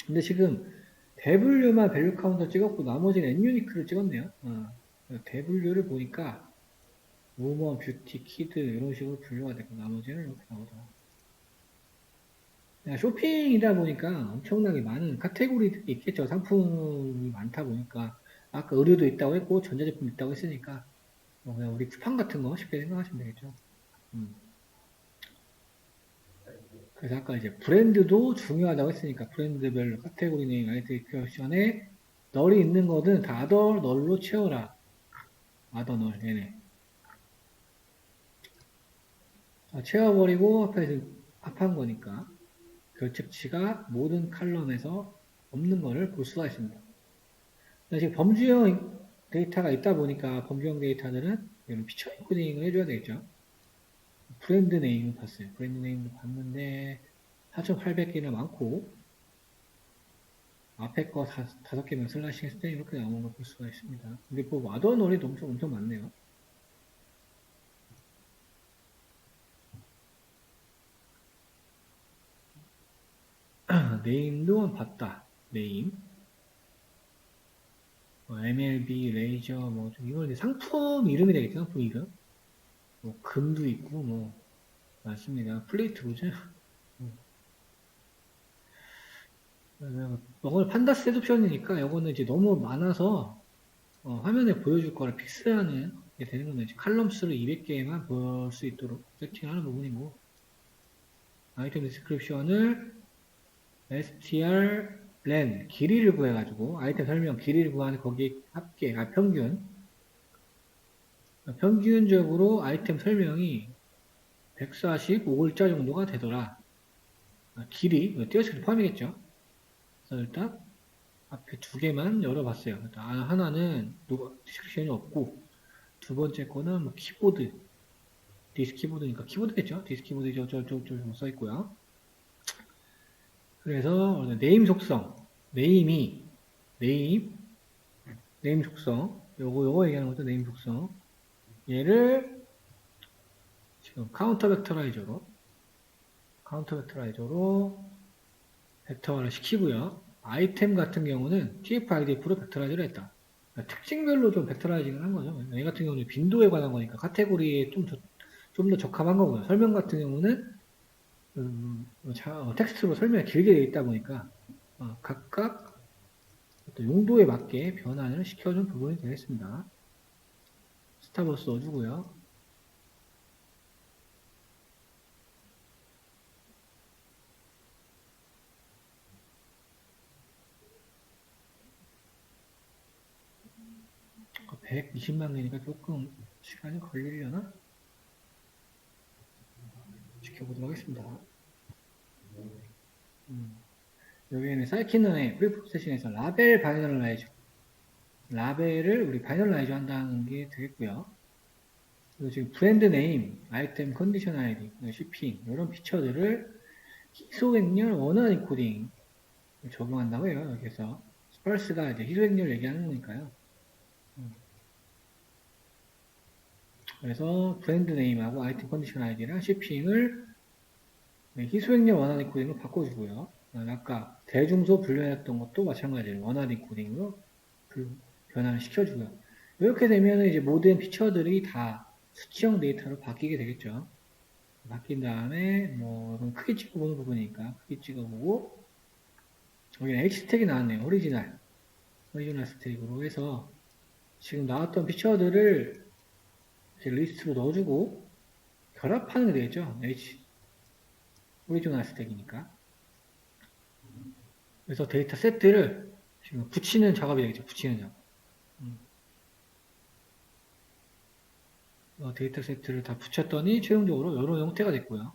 근데 지금 대분류만 밸류 카운터 찍었고 나머지는 n유니크를 찍었네요. 대분류를 보니까 우먼, 뷰티, 키드 이런 식으로 분류가 되고 나머지는 이렇게 나오더라고요. 쇼핑이다 보니까 엄청나게 많은 카테고리들이 있겠죠. 상품이 많다 보니까 아까 의류도 있다고 했고 전자제품 있다고 했으니까 뭐 그냥 우리 쿠팡 같은 거 쉽게 생각하시면 되겠죠. 그래서 아까 이제 브랜드도 중요하다고 했으니까 브랜드별 카테고리 네임 아이덴티피케이션에 널이 있는 거는 다 아더 널로 채워라. 아더 널 얘네. 채워버리고 앞에서 합한 거니까 결측치가 모든 칼럼에서 없는 거를 볼 수가 있습니다. 지금 범주형 데이터가 있다 보니까 범주형 데이터들은 피처 인코딩을 해줘야 되겠죠. 브랜드 네임을 봤어요. 브랜드 네임도 봤는데 4,800개나 많고 앞에 거 5개면 슬래시 했을 때 이렇게 나오는 걸 볼 수가 있습니다. 근데 뭐 아더 널이 엄청 많네요. 네임도 봤다. 네임. MLB, 레이저, 뭐, 이건 상품 이름이 되겠죠? 상품 이름. 뭐, 금도 있고, 뭐, 많습니다. 플레이트 보죠? 이걸 판다 셋옵션이니까 이거는 이제 너무 많아서 화면에 보여줄 거를 픽스하는 게 되는 건데 칼럼 수를 200개만 볼 수 있도록 세팅하는 부분이고 아이템 디스크립션을 str len 길이를 구해가지고 아이템 설명 길이를 구하는 거기에 합계 평균적으로 아이템 설명이 145글자 정도가 되더라. 길이 띄어쓰기 포함이겠죠. 그래서 일단 앞에 2개만 열어봤어요. 하나는 디스크립션이 없고 두 번째 거는 뭐 키보드 디스키보드니까 키보드겠죠. 디스키보드 저저저저 써있고요. 그래서 네임 속성 네임 속성 요거 얘기하는 거죠. 네임 속성 얘를 지금 카운터 벡터라이저로 벡터화를 시키고요. 아이템 같은 경우는 TF-IDF로 벡터라이저를 했다. 그러니까 특징별로 좀 벡터라이징을 한 거죠. 얘 같은 경우는 빈도에 관한 거니까 카테고리에 좀 더 적합한 거고요. 설명 같은 경우는 텍스트로 설명이 길게 되어 있다 보니까 각각 용도에 맞게 변환을 시켜준 부분이 되겠습니다. 스타버스 넣어주고요. 그 120만 개니까 조금 시간이 걸리려나? 지켜보도록 하겠습니다. 여기에는 사이키넌의 프리프로세싱에서 라벨 라벨을 우리 바이널라이저 한다는 게 되겠고요. 그리고 지금 브랜드 네임, 아이템 컨디션 아이디, shipping 이런 피처들을 희소액렬 원화 인코딩 적용한다고 해요. 여기서 스펄스가 이제 희소액렬 얘기하는 거니까요. 그래서 브랜드 네임하고 아이템 컨디션 아이디랑 shipping을 희소액렬 원화 인코딩으로 바꿔주고요. 아까 대중소 분류했던 것도 마찬가지로 원화 인코딩으로 변환을 시켜주고요. 이렇게 되면 이제 모든 피처들이 다 수치형 데이터로 바뀌게 되겠죠. 바뀐 다음에 뭐 크게 찍어보는 부분이니까 크게 찍어보고 여기는 H스택이 나왔네요. 오리지널 스택으로 해서 지금 나왔던 피처들을 리스트로 넣어주고 결합하는 게 되겠죠. 오리지널 스택이니까. 그래서 데이터 세트를 지금 붙이는 작업이 되겠죠. 붙이는 작업. 데이터 세트를 다 붙였더니 최종적으로 이런 형태가 됐고요.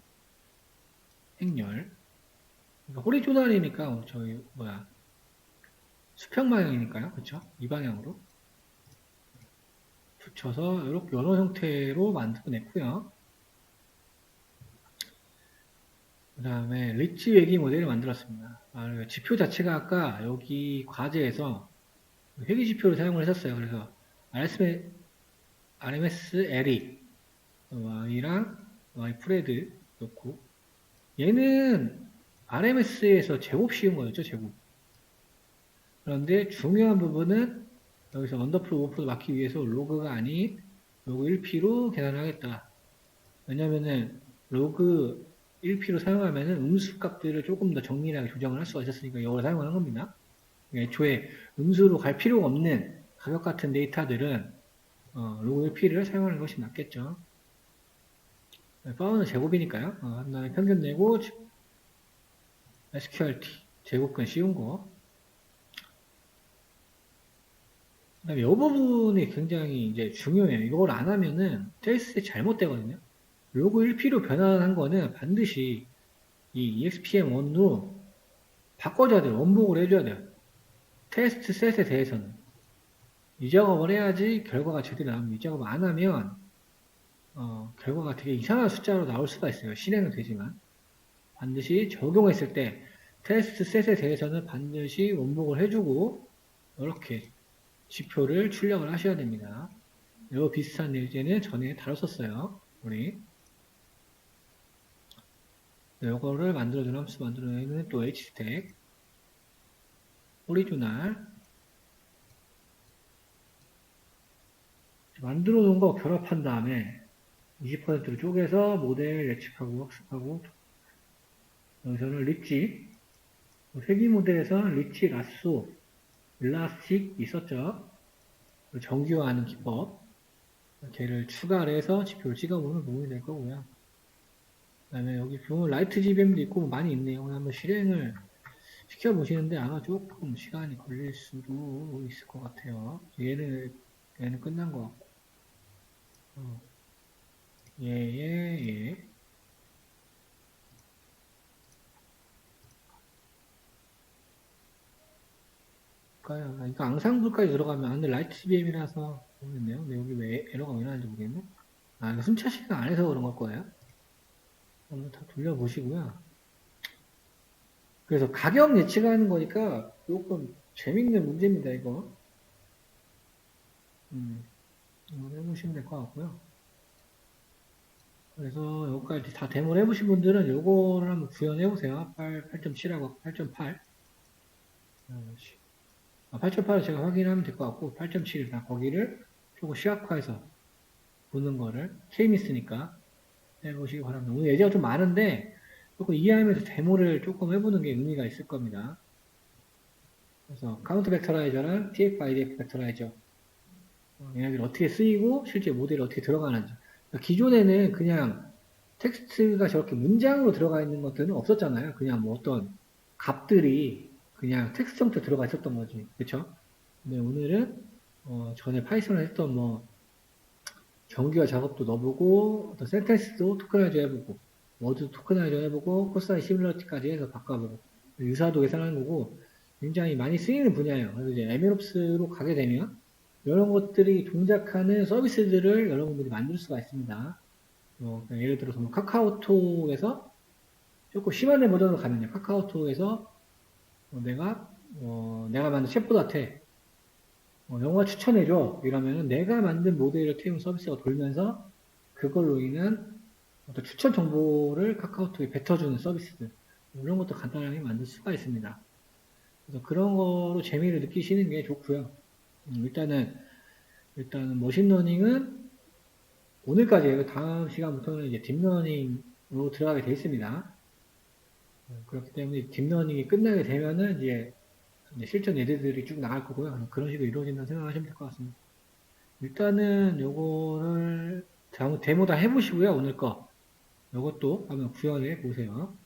행렬. 그러니까 호리조널이니까 저희 수평 방향이니까요. 그렇죠? 이 방향으로 붙여서 이렇게 여러 형태로 만들어냈고요. 그 다음에 리치 외기 모델을 만들었습니다. 지표 자체가 아까 여기 과제에서 회귀 지표를 사용을 했었어요. 그래서 RMS 에리 Y랑 Y 프레드 넣고 얘는 RMS에서 제곱 씌운 거였죠. 제곱. 그런데 중요한 부분은 여기서 언더프로 오버프로 맞기 위해서 로그가 아닌 로그 1P로 계산을 하겠다. 왜냐면은 로그 1P로 사용하면은 음수 값들을 조금 더 정밀하게 조정을 할 수가 있었으니까 이걸 사용하는 겁니다. 애초에 음수로 갈 필요가 없는 가격 같은 데이터들은 로그 1P를 사용하는 것이 낫겠죠. 파워는 제곱이니까요. 한 다음에 평균 내고 SQRT 제곱근 씌운 거. 그다음에 이 부분이 굉장히 이제 중요해요. 이걸 안 하면은 테스트가 잘못되거든요. 로그 1P로 변환한 거는 반드시 이 EXPM1로 바꿔줘야 돼요. 원복을 해줘야 돼요. 테스트 셋에 대해서는. 이 작업을 해야지 결과가 제대로 나옵니다. 이 작업 안 하면 결과가 되게 이상한 숫자로 나올 수가 있어요. 실행은 되지만. 반드시 적용했을 때 테스트 셋에 대해서는 반드시 원복을 해주고 이렇게 지표를 출력을 하셔야 됩니다. 이 비슷한 예제는 전에 다뤘었어요. 우리 이거를 만들어주는 함수 만들어내는 또 hstat 오리지널 만들어 놓은 거 결합한 다음에 20%로 쪼개서 모델 예측하고 학습하고 여기서는 리치 세기 모델에서는 리치, 라쏘, 일라스틱 있었죠. 정규화하는 기법 걔를 추가를 해서 지표를 찍어보는 부분이 될 거고요. 그 다음에 여기 보면 라이트 GBM도 있고 많이 있네요. 한번 실행을 시켜보시는데 아마 조금 시간이 걸릴 수도 있을 것 같아요. 얘는 끝난 것 같고 예. 그러니까 앙상블까지 들어가면 안돼 라이트 GBM이라서 모르겠네요. 근데 여기 왜 에러가 왜 나는지 모르겠네. 이거 순차 실행 안 해서 그런 걸 거예요. 한번 다 돌려보시고요. 그래서 가격 예측하는 거니까 조금 재밌는 문제입니다, 이거. 한번 해보시면 될 것 같고요. 그래서 여기까지 다 데모를 해보신 분들은 요거를 한번 구현해보세요. 8.7하고 8.8. 8.8을 제가 확인하면 될 것 같고, 8.7, 거기를 조금 시각화해서 보는 거를, K-미스니까 해보시기 바랍니다. 오늘 예제가 좀 많은데, 조금 이해하면서 데모를 조금 해보는 게 의미가 있을 겁니다. 그래서 카운트 벡터라이저랑 TF-IDF 벡터라이저 얘네들이 어떻게 쓰이고 실제 모델이 어떻게 들어가는지. 그러니까 기존에는 그냥 텍스트가 저렇게 문장으로 들어가 있는 것들은 없었잖아요. 그냥 뭐 어떤 값들이 그냥 텍스트 형태로 들어가 있었던 거지. 그쵸? 근데 오늘은 전에 파이썬을 했던 뭐 정규화 작업도 넣어보고 어떤 센텐스도 토크나이저 해보고 워드 토크나이저 해보고 코사인 시뮬러티까지 해서 바꿔보고 유사도 계산하는 거고 굉장히 많이 쓰이는 분야예요. 그래서 이제 MLOps로 가게 되면 이런 것들이 동작하는 서비스들을 여러분들이 만들 수가 있습니다. 예를 들어서 뭐 카카오톡에서 조금 심한 버전으로 가면요. 카카오톡에서 내가 만든 챗봇한테 영화 추천해줘 이러면은 내가 만든 모델을 태운 서비스가 돌면서 그걸로 인한 어떤 추천 정보를 카카오톡에 뱉어주는 서비스들 이런 것도 간단하게 만들 수가 있습니다. 그래서 그런 거로 재미를 느끼시는 게 좋고요. 일단은 머신러닝은 오늘까지예요. 다음 시간부터는 이제 딥러닝으로 들어가게 되어 있습니다. 그렇기 때문에 딥러닝이 끝나게 되면은 이제 실전 예제들이 쭉 나갈 거고요. 그런 식으로 이루어진다고 생각하시면 될 것 같습니다. 일단은 요거를 데모 다 해보시고요. 오늘 거. 요것도 한번 구현해 보세요.